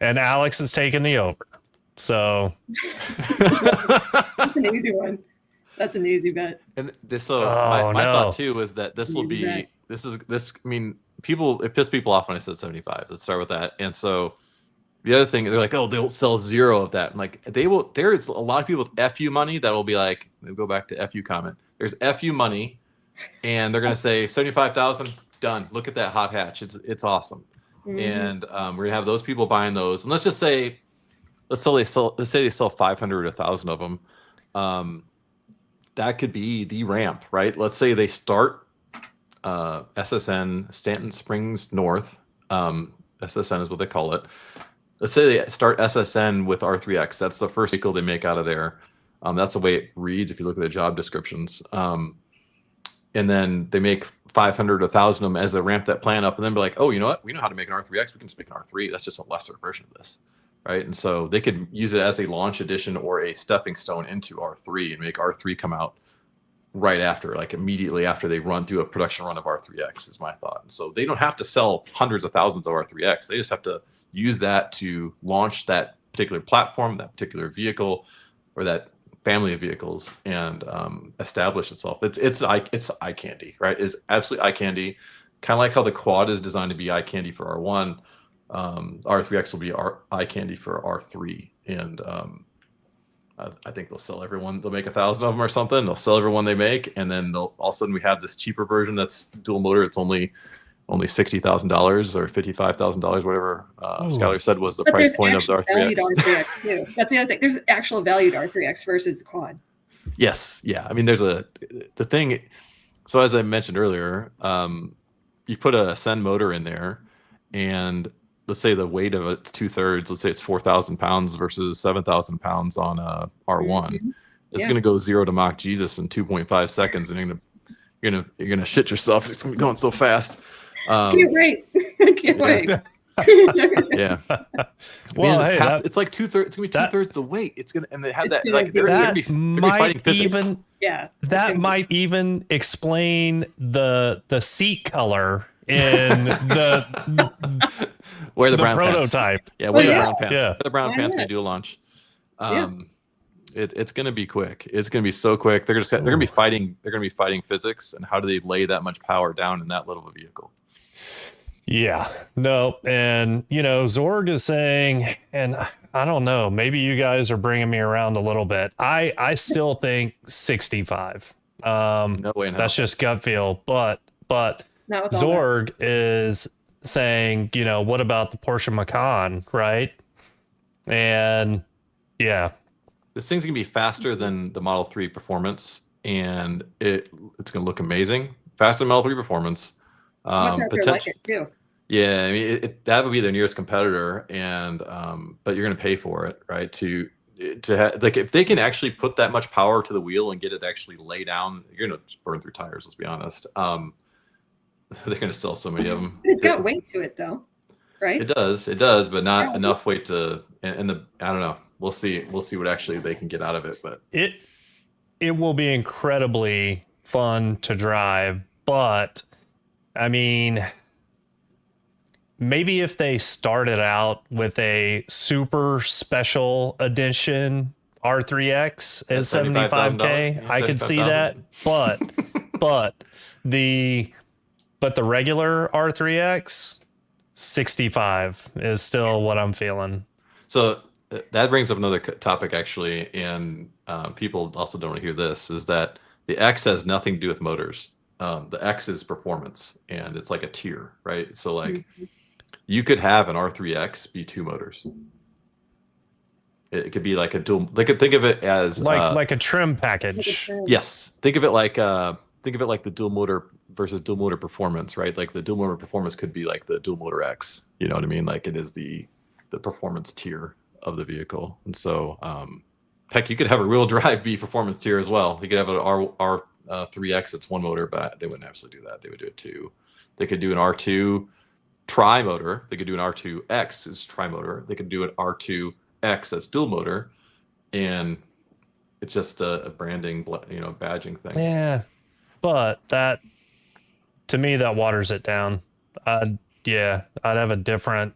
And Alex is taking the over. So that's an easy one. That's an easy bet. And this, my thought too is that this will be bet. This. I mean, it pissed people off when I said 75. Let's start with that. And so the other thing, they're like, they'll sell 0 of that. I'm like, they will. There's a lot of people with FU money that will be like, we'll go back to FU comment. There's FU money, and they're gonna say 75,000 done. Look at that hot hatch. It's awesome. Mm-hmm. And we're gonna have those people buying those. And let's say they sell 500 or 1,000 of them. That could be the ramp, right? Let's say they start SSN Stanton Springs North. SSN is what they call it. Let's say they start SSN with R3X. That's the first vehicle they make out of there. That's the way it reads if you look at the job descriptions. And then they make 500, 1,000 of them as they ramp that plan up, and then be like, oh, you know what? We know how to make an R3X. We can just make an R3. That's just a lesser version of this, right? And so they could use it as a launch edition or a stepping stone into R3 and make R3 come out right after, like immediately after they run through a production run of R3X is my thought. And so they don't have to sell hundreds of thousands of R3X. They just have to use that to launch that particular platform, that particular vehicle, or that family of vehicles, and establish itself. It's eye candy, right? It's absolutely eye candy. Kind of like how the quad is designed to be eye candy for R1. R3X will be eye candy for R3, and I think they'll sell everyone. They'll make 1,000 of them or something. They'll sell everyone they make, and then they'll all of a sudden we have this cheaper version that's dual motor. It's only $60,000 or $55,000, whatever Skylar said was the price point of the R3X. R3X too. That's the other thing. There's actual valued R3X versus the quad. Yes, yeah. I mean, there's the thing. So as I mentioned earlier, you put a Ascend motor in there, and let's say the weight of it's 2/3. Let's say it's 4,000 pounds versus 7,000 pounds on a R1. Mm-hmm. It's going to go 0 to Mach Jesus in 2.5 seconds, and you're gonna shit yourself. It's gonna be going so fast. Can't wait. Can't wait. Yeah. Well, man, hey, it's like 2/3. It's gonna be 2/3 the weight. It's gonna, and they have that like they're gonna be fighting physics. Even that might even explain the seat color in the where the brown prototype. Pants. Yeah, where the brown pants. Yeah. The brown pants may do a launch. It's gonna be quick. It's gonna be so quick. They're gonna be fighting. They're gonna be fighting physics, and how do they lay that much power down in that little of a vehicle? Yeah, no, and Zorg is saying, and I don't know, maybe you guys are bringing me around a little bit. I still think 65. No way in hell. That's just gut feel, but Zorg is saying, what about the Porsche Macan, right? And yeah. This thing's gonna be faster than the Model 3 Performance, and it's gonna look amazing. Faster than Model 3 Performance. What's out there like it too? Yeah, I mean that would be their nearest competitor, and but you're gonna pay for it, right? To like if they can actually put that much power to the wheel and get it to actually lay down, you're gonna burn through tires. Let's be honest. They're gonna sell so many of them. It's got weight to it though, right? It does, but not enough weight to. And I don't know. We'll see what actually they can get out of it, but it will be incredibly fun to drive. But I mean, maybe if they started out with a super special edition R3X as $75K, I could see that. But the regular R3X 65 is still what I'm feeling. So that brings up another topic actually, and people also don't want to hear this, is that the X has nothing to do with motors. The X is performance, and it's like a tier, right? So like you could have an R3X be 2 motors. It could be like a dual. They could think of it as like a trim package. Yes, think of it like the dual motor versus dual motor performance, right? Like the dual motor performance could be like the dual motor X. You know what I mean? Like it is the performance tier of the vehicle. And so heck, you could have a real drive be performance tier as well. You could have an R3X that's 1 motor, but they wouldn't actually do that. They would do it 2. They could do an R2 tri motor. They could do an R2X is tri motor. They could do an R2X that's dual motor, and it's just a branding, badging thing. Yeah, but that, to me, that waters it down. I'd have a different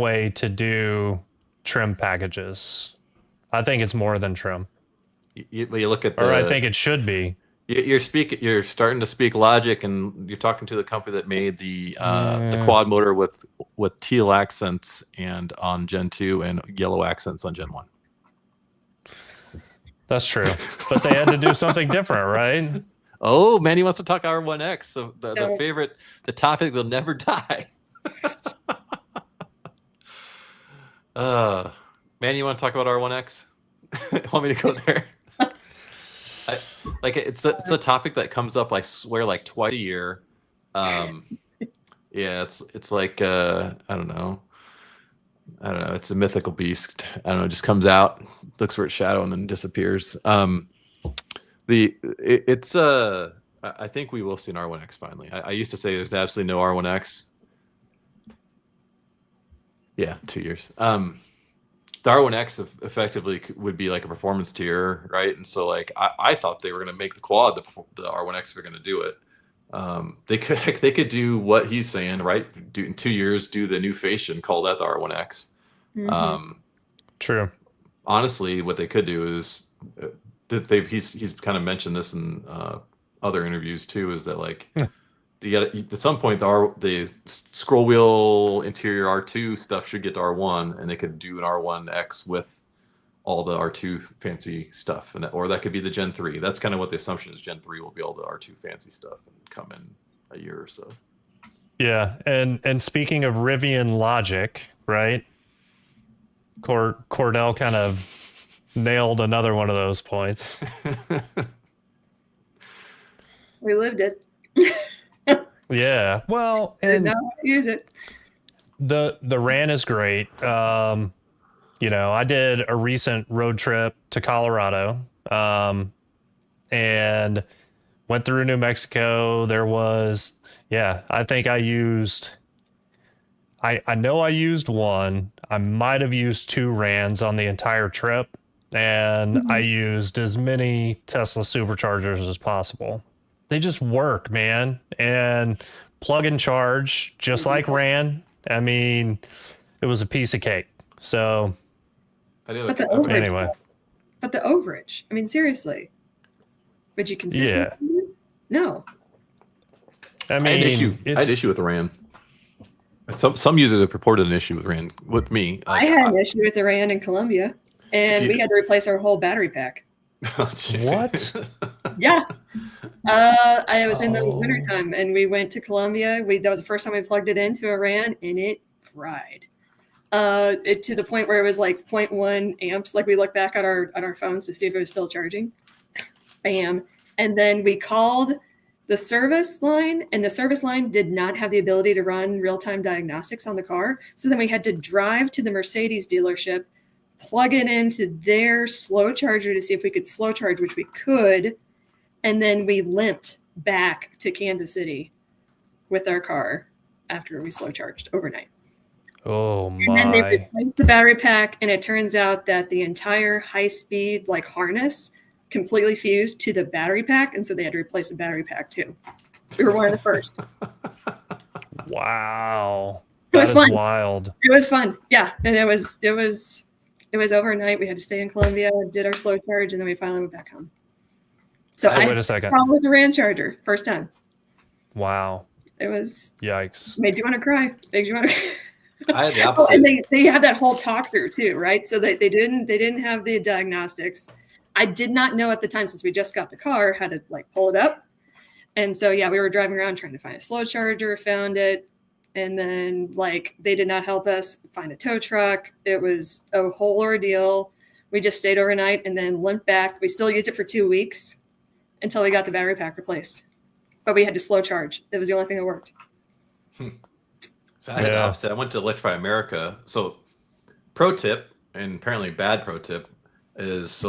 way to do trim packages. I think it's more than trim. You look at or I think it should be. You're starting to speak logic, and you're talking to the company that made the quad motor with teal accents and on Gen 2 and yellow accents on Gen 1. That's true, but they had to do something different, right? Oh, Manny wants to talk R1X, so the topic that'll never die. Manny, you want to talk about R1X? Want me to go there? It's a topic that comes up, I swear, like twice a year. Yeah, it's like I don't know. It's a mythical beast. I don't know. It just comes out, looks for its shadow, and then disappears. I think we will see an R1X finally. I used to say there's absolutely no R1X. Yeah, 2 years. The R1X effectively would be like a performance tier, right? And so like I thought they were going to make the quad the R1X were going to do it. They could do what he's saying, right? Do in 2 years, do the new face and call that the R1X. True. Honestly, what they could do is that he's kind of mentioned this in other interviews too, is that like at some point the scroll wheel interior R2 stuff should get to R1, and they could do an R1X with all the R2 fancy stuff, or that could be the Gen 3. That's kind of what the assumption is. Gen 3 will be all the R2 fancy stuff and come in a year or so. Yeah, and speaking of Rivian logic, right? Cordell kind of nailed another one of those points. We lived it. Yeah, well, and now I use it. The RAN is great. I did a recent road trip to Colorado, and went through New Mexico. There was, I think I used, I know I used one. I might have used 2 RANs on the entire trip, and I used as many Tesla superchargers as possible. They just work, man, and plug and charge just like RAN. I mean, it was a piece of cake. So but the overage. I mean, seriously, would you consistently? Yeah. No. I mean, I had issue with the RAN. Some users have reported an issue with RAN. With me, I had an issue with the RAN in Colombia, and we had to replace our whole battery pack. What? Yeah. I was in the wintertime, and we went to Colombia. That was the first time we plugged it into a RAN, and it fried. It to the point where it was like 0.1 amps. Like we looked back at our phones to see if it was still charging. Bam. And then we called the service line, and the service line did not have the ability to run real-time diagnostics on the car. So then we had to drive to the Mercedes dealership, plug it into their slow charger to see if we could slow charge, which we could. And then we limped back to Kansas City with our car after we slow charged overnight. Oh my. And then they replaced the battery pack, and it turns out that the entire high-speed harness completely fused to the battery pack, and so they had to replace the battery pack too. We were one of the first. Wow. It was fun. Wild. It was fun. Yeah. And it was overnight. We had to stay in Colombia, did our slow charge, and then we finally went back home. So wait a second. Problem with the RAN charger, first time. Wow. It was yikes. Made you want to cry. Made you want to cry. I had the opposite. And they had that whole talk through too, right? So they didn't have the diagnostics. I did not know at the time, since we just got the car, how to pull it up. And so we were driving around trying to find a slow charger, found it, and then they did not help us find a tow truck. It was a whole ordeal. We just stayed overnight and then limped back. We still used it for 2 weeks until we got the battery pack replaced. But we had to slow charge. That was the only thing that worked. So I had the opposite. I went to Electrify America. So pro tip, and apparently bad pro tip, is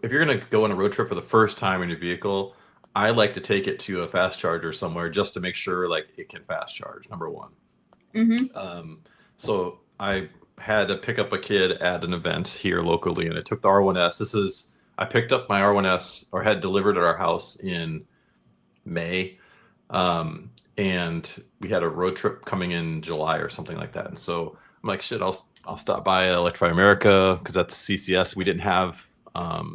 if you're going to go on a road trip for the first time in your vehicle, I like to take it to a fast charger somewhere just to make sure it can fast charge, number one. So I had to pick up a kid at an event here locally, and I took the R1S. I picked up my R1S, or had delivered at our house in May. And we had a road trip coming in July or something like that. And so I'm like, shit, I'll stop by Electrify America, because that's CCS. We didn't have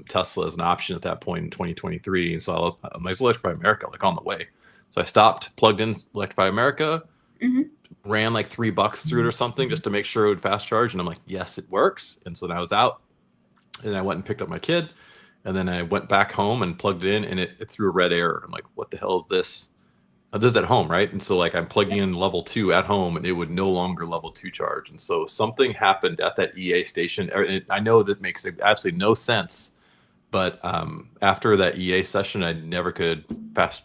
Tesla as an option at that point in 2023. And so I'm like, Electrify America, on the way. So I stopped, plugged in Electrify America, ran $3 through it or something just to make sure it would fast charge. And I'm like, yes, it works. And so then I was out, and I went and picked up my kid, and then I went back home and plugged it in, and it threw a red error. I'm like, what the hell is this? This is at home, right? And so I'm plugging in level 2 at home, and it would no longer level 2 charge. And so something happened at that EA station. I know this makes absolutely no sense, but after that EA session, I never could fast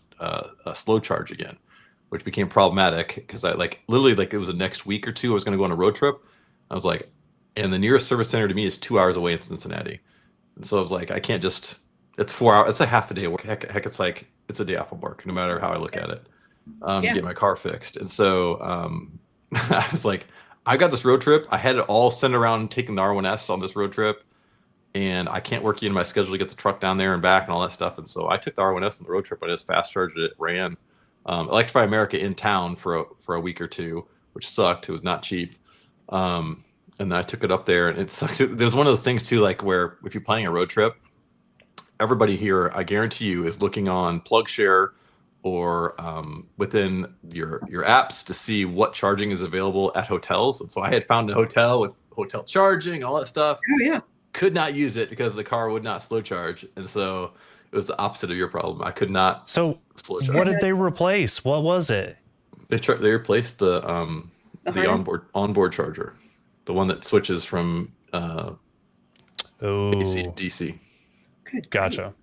slow charge again. which became problematic because I literally it was the next week or two I was going to go on a road trip. I was like, and the nearest service center to me is 2 hours away in Cincinnati. And so I was like, I can't just, it's 4 hours. It's a half a day of work. Heck, it's it's a day off of work, no matter how I look at it, to get my car fixed. And so I was like, I got this road trip. I had it all sent around taking the R1S on this road trip. And I can't work in my schedule to get the truck down there and back and all that stuff. And so I took the R1S on the road trip. I just fast charged it, ran Electrify America in town for a week or two, which sucked. It was not cheap. And then I took it up there, and it sucked. There's one of those things too, like where if you're planning a road trip, everybody here, I guarantee you, is looking on PlugShare or within your apps to see what charging is available at hotels. And so I had found a hotel with hotel charging, all that stuff. Oh yeah. Could not use it because the car would not slow charge, and so it was the opposite of your problem. I could not. So slow charge. what did they replace? What was it? They replaced the onboard charger. The one that switches from AC to DC. Good. Gotcha.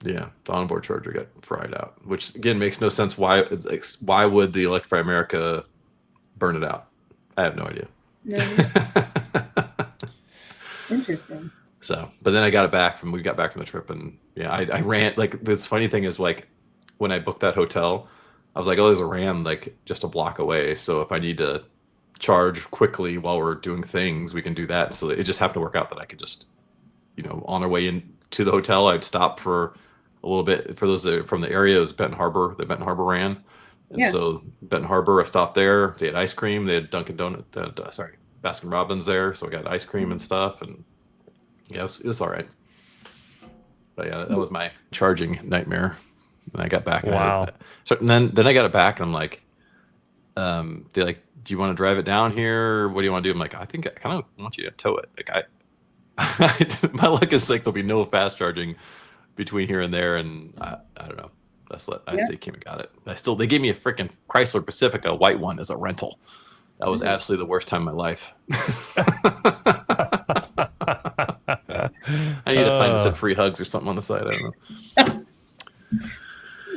Yeah, the onboard charger got fried out, which again makes no sense. Why would the Electrify America burn it out? I have no idea. No. Interesting. So, but then we got back from the trip, and yeah, I ran. This funny thing is, when I booked that hotel, I was like, oh, there's a RAM just a block away. So if I need to charge quickly while we're doing things, we can do that. So it just happened to work out that I could just, on our way into the hotel, I'd stop for a little bit. For those that are from the area, it was Benton Harbor. The Benton Harbor ran. And so Benton Harbor, I stopped there. They had ice cream. They had Baskin Robbins there. So I got ice cream and stuff. And yeah, it was all right. But yeah, that was my charging nightmare. And I got back. Wow. And then I got it back, and I'm like, they're like, do you want to drive it down here? Or what do you want to do? I'm like, I think I kind of want you to tow it. My luck is there'll be no fast charging between here and there, and I don't know. I say came and got it. They gave me a freaking Chrysler Pacifica white one as a rental. That was absolutely the worst time of my life. I need a sign that said free hugs or something on the side. I don't know.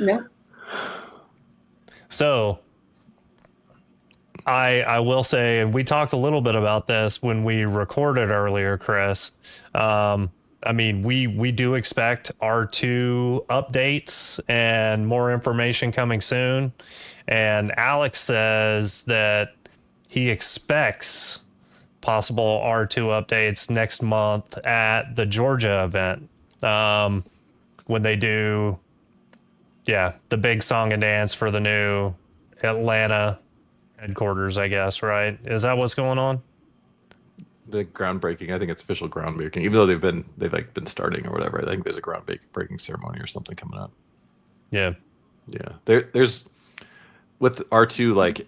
No. So I will say, and we talked a little bit about this when we recorded earlier, Chris. We do expect R2 updates and more information coming soon. And Alex says that he expects possible R2 updates next month at the Georgia event, when they do, the big song and dance for the new Atlanta headquarters, I guess, right? Is that what's going on? The groundbreaking, I think it's official groundbreaking, even though they've been starting or whatever. I think there's a groundbreaking ceremony or something coming up. Yeah. There's with R2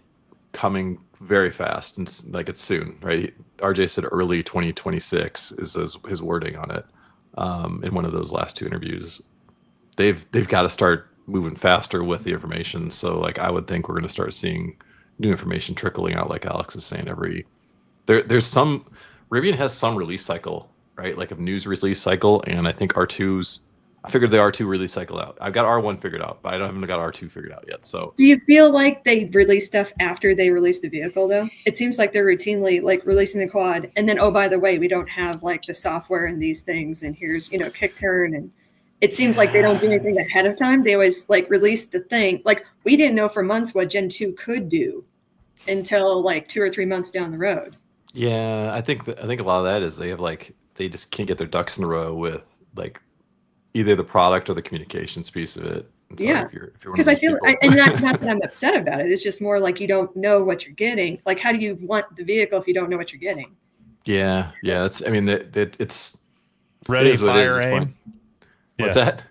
coming very fast, and it's soon, right? RJ said early 2026 is his wording on it. In one of those last two interviews, they've got to start moving faster with the information. So I would think we're going to start seeing new information trickling out, like Alex is saying. There's some Rivian has some release cycle, right? Like a news release cycle, and I think I figured the R2 release cycle out. I've got R1 figured out, but I haven't got R2 figured out yet. So do you feel like they release stuff after they release the vehicle though? It seems like they're routinely releasing the quad, and then, oh, by the way, we don't have the software and these things, and here's kick turn, and it seems like they don't do anything ahead of time. They always release the thing. We didn't know for months what Gen 2 could do until 2 or 3 months down the road. Yeah, I think a lot of that is they have they just can't get their ducks in a row with either the product or the communications piece of it. Yeah, because I feel, and not that I'm upset about it. It's just more you don't know what you're getting. How do you want the vehicle if you don't know what you're getting? Yeah. It's ready, fire, aim. What's that?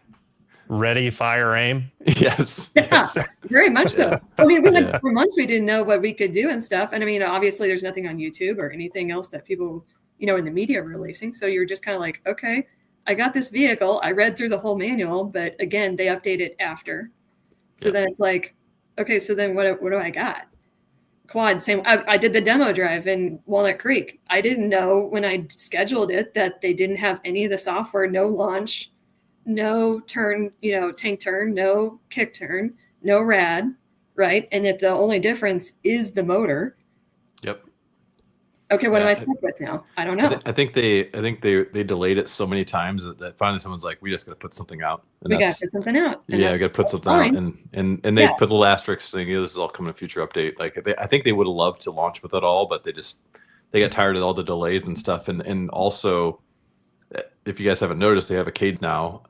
Ready, fire, aim. Yes. Yeah, yes. Very much so. For months we didn't know what we could do and stuff. And obviously there's nothing on YouTube or anything else that people, in the media are releasing. So you're just kind of okay, I got this vehicle. I read through the whole manual, but again, they update it after. So then it's okay, so then what do I got? Quad, same. I did the demo drive in Walnut Creek. I didn't know when I scheduled it that they didn't have any of the software, no launch, no turn, tank turn, no kick turn, no rad. right? And if the only difference is the motor. Yep. Okay, what am I stuck with now? I don't know. I think they delayed it so many times that finally someone's like, we just got to put something out. And we got to put something out. Yeah, we got to put something out, and they put a little asterisk saying, this is all coming in a future update. Like I think they would have loved to launch with it all, but they got tired of all the delays and stuff. And also, if you guys haven't noticed, they have a cadence now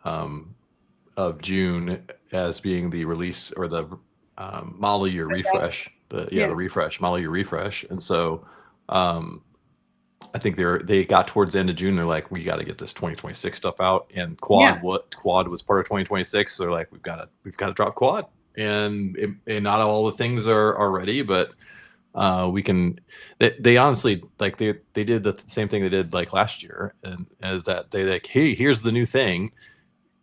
of June as being the release or the model year refresh. The refresh, model year refresh. And so I think they got towards the end of June. They're like, we got to get this 2026 stuff out. And quad was part of 2026. So they're like, we've got to drop quad. And not all the things are ready, but we can. They honestly, like, they did the same thing they did like last year, and as that they like, hey, here's the new thing,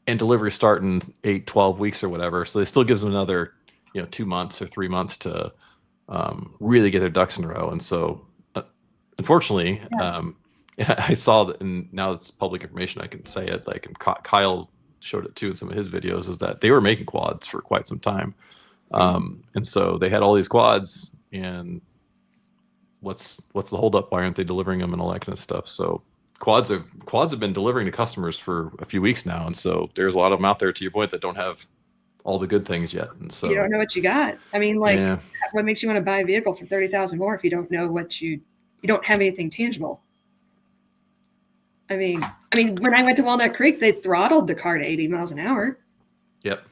and delivery start in 8-12 weeks or whatever. So it still gives them another 2 months or 3 months to really get their ducks in a row. And so unfortunately, I saw that, and now it's public information, I can say it, like, and Kyle showed it too in some of his videos, is that they were making quads for quite some time. And so they had all these quads, and what's the holdup? Why aren't they delivering them and all that kind of stuff? So quads have been delivering to customers for a few weeks now, and so there's a lot of them out there, to your point, that don't have all the good things yet. And so you don't know what you got. I mean, like, what makes you want to buy a vehicle for $30,000 more if you don't know what you don't have anything tangible? I mean, when I went to Walnut Creek, they throttled the car to 80 miles an hour. Yep.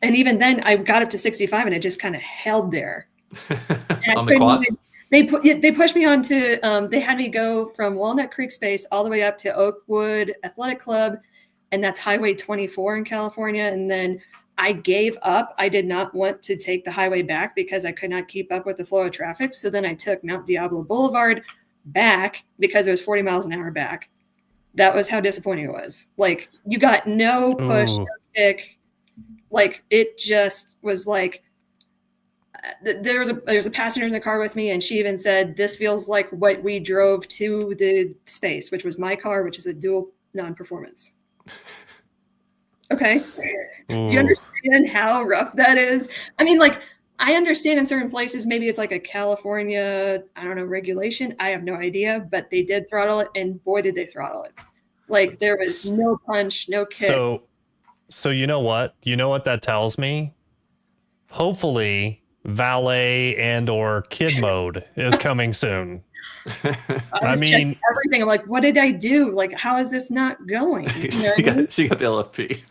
And even then, I got up to 65, and it just kind of held there. On the quad? They pushed me onto. They had me go from Walnut Creek Space all the way up to Oakwood Athletic Club, and that's Highway 24 in California. And then I gave up. I did not want to take the highway back because I could not keep up with the flow of traffic. So then I took Mount Diablo Boulevard back because it was 40 miles an hour back. That was how disappointing it was. Like, you got no push, no kick. Like, it just was like, there was a passenger in the car with me, and she even said, this feels like what we drove to the Space, which was my car, which is a dual non-performance. Okay. Do you understand how rough that is? I mean, like, I understand in certain places, maybe it's like a California, I don't know, regulation. I have no idea, but they did throttle it, and boy, did they throttle it. Like, there was no punch, no kick. So you know what? You know what that tells me? Hopefully, valet and or kid mode is coming soon. I mean, everything. I'm like, what did I do? Like, how is this not going? You know she got the LFP.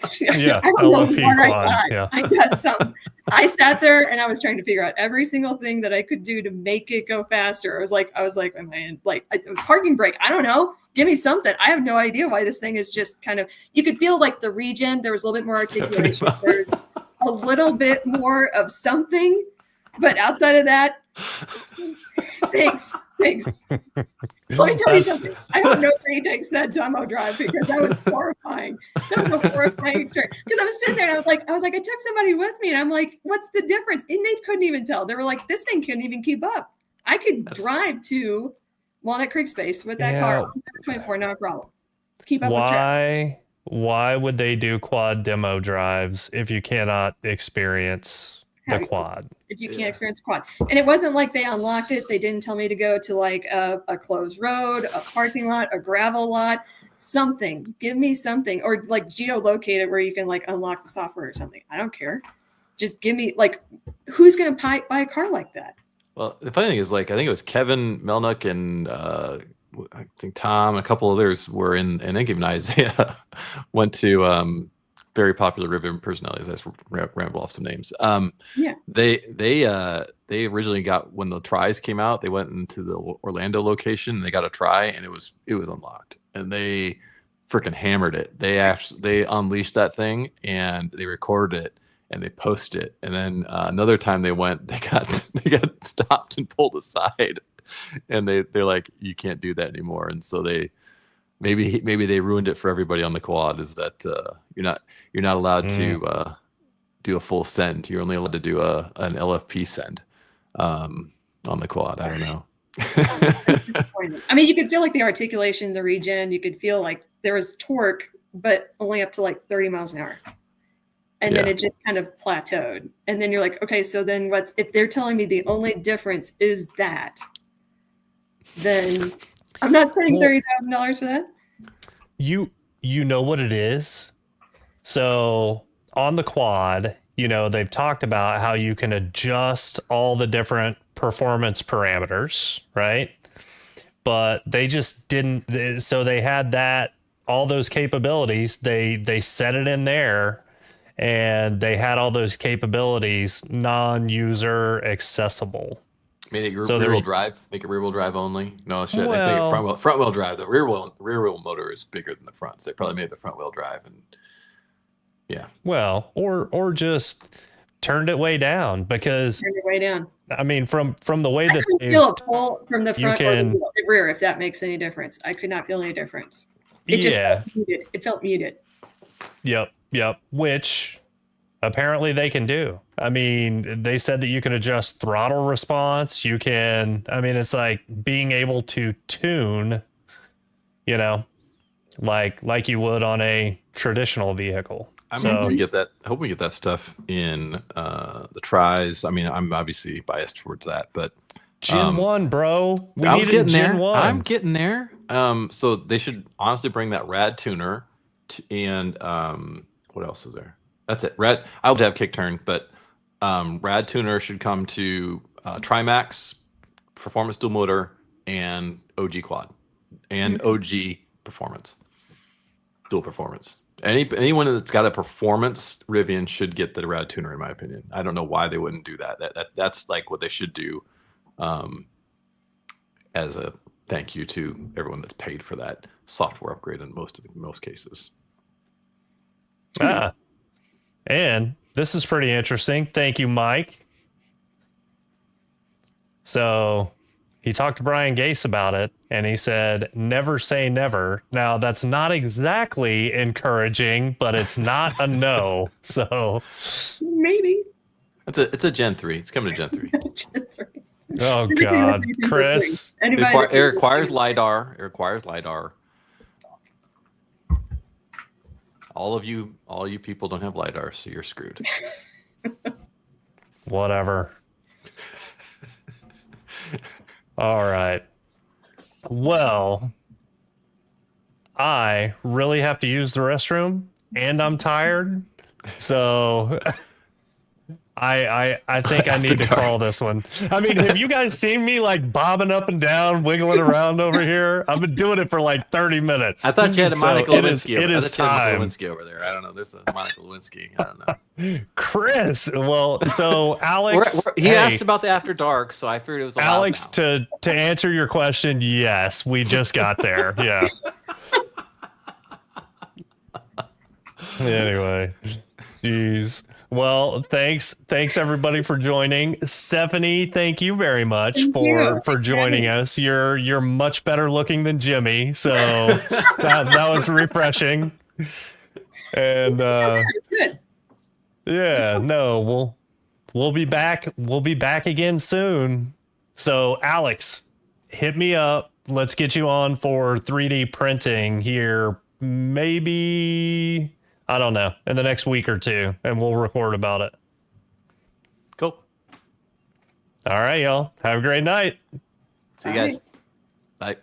LFP quad. I got some. I sat there and I was trying to figure out every single thing that I could do to make it go faster. I was like, am I in like a parking brake? I don't know. Give me something. I have no idea why this thing is just kind of. You could feel like the regen. There was a little bit more articulation. There's a little bit more of something, but outside of that, thanks. Let me tell you something. I hope nobody takes that demo drive, because that was horrifying. That was a horrifying experience. Because I was sitting there and I was like, I took somebody with me, and I'm like, what's the difference? And they couldn't even tell. They were like, this thing couldn't even keep up. I could drive to Walnut Creek Space with that car 24, no problem. Keep up with traffic. Why would they do quad demo drives if you cannot experience the quad? If you can't experience quad. And it wasn't like they unlocked it. They didn't tell me to go to like a closed road, a parking lot, a gravel lot, something. Give me something. Or like geolocate it where you can like unlock the software or something. I don't care. Just give me, like, who's going to buy a car like that? Well, the funny thing is, like, I think it was Kevin Melnick and I think Tom and a couple others were in, and I think even Isaiah went to very popular Rivian personalities. I just ramble off some names. They originally got, when the tries came out, they went into the Orlando location and they got a try, and it was unlocked, and they freaking hammered it. They unleashed that thing, and they recorded it and they posted it. And then another time they went, they got stopped and pulled aside, and they're like, you can't do that anymore. And so they maybe they ruined it for everybody on the quad, is that you're not allowed to do a full send. You're only allowed to do an LFP send on the quad. I don't know. It's disappointing. I mean, you could feel like the articulation, the regen, you could feel like there was torque, but only up to like 30 miles an hour. and then it just kind of plateaued. And then you're like, okay, so then what? If they're telling me the only difference is that, then I'm not paying $30,000 for that. You know what it is. So on the quad, they've talked about how you can adjust all the different performance parameters, right? But they just didn't. So they had all those capabilities. They set it in there, and they had all those capabilities non-user accessible. Made it rear-wheel drive. Make it rear-wheel drive only. No shit. Well, they make it front-wheel drive. The rear-wheel motor is bigger than the front. So they probably made the front-wheel drive, and yeah. Well, or just turned it way down, because turned it way down. I mean, from the way that I feel a pull from the front or the rear, if that makes any difference. I could not feel any difference. It just felt muted. It felt muted. Yep. Which apparently they can do. I mean, they said that you can adjust throttle response. You can, I mean, it's like being able to tune, like you would on a traditional vehicle. I hope we get that stuff in the tries. I mean, I'm obviously biased towards that, but Gen 1, bro. I was getting there. I'm getting there. So they should honestly bring that rad tuner and what else is there? That's it. Rad. I would have kick turn, but rad tuner should come to Trimax, performance dual motor, and OG quad, and OG performance, dual performance. Anyone that's got a performance Rivian should get the rad tuner, in my opinion. I don't know why they wouldn't do that. That's like what they should do, as a thank you to everyone that's paid for that software upgrade in most cases. And this is pretty interesting. Thank you, Mike. So he talked to Brian Gase about it, and he said, never say never. Now, that's not exactly encouraging, but it's not a no. So maybe. It's a Gen 3. It's coming to Gen 3. Gen 3. Oh, God. Chris. It requires LiDAR. It requires LiDAR. All you people don't have LiDAR, so you're screwed. Whatever. All right. Well, I really have to use the restroom, and I'm tired. So I think I need to call this one. I mean, have you guys seen me like bobbing up and down, wiggling around over here? I've been doing it for like 30 minutes. I thought you had a Monica Lewinsky. It is time. Lewinsky over there. I don't know. There's a Monica Lewinsky. I don't know. Chris. Well, so Alex, he asked about the After Dark, so I figured it was Alex. To answer your question, yes, we just got there. Yeah. Anyway, jeez. Well, thanks everybody for joining. Stephanie, thank you very much for joining us. You're much better looking than Jimmy, so that was refreshing. And yeah, no, we'll be back. We'll be back again soon. So Alex, hit me up. Let's get you on for 3D printing here. Maybe, I don't know, in the next week or two, and we'll record about it. Cool. All right, y'all. Have a great night. See you guys. Bye.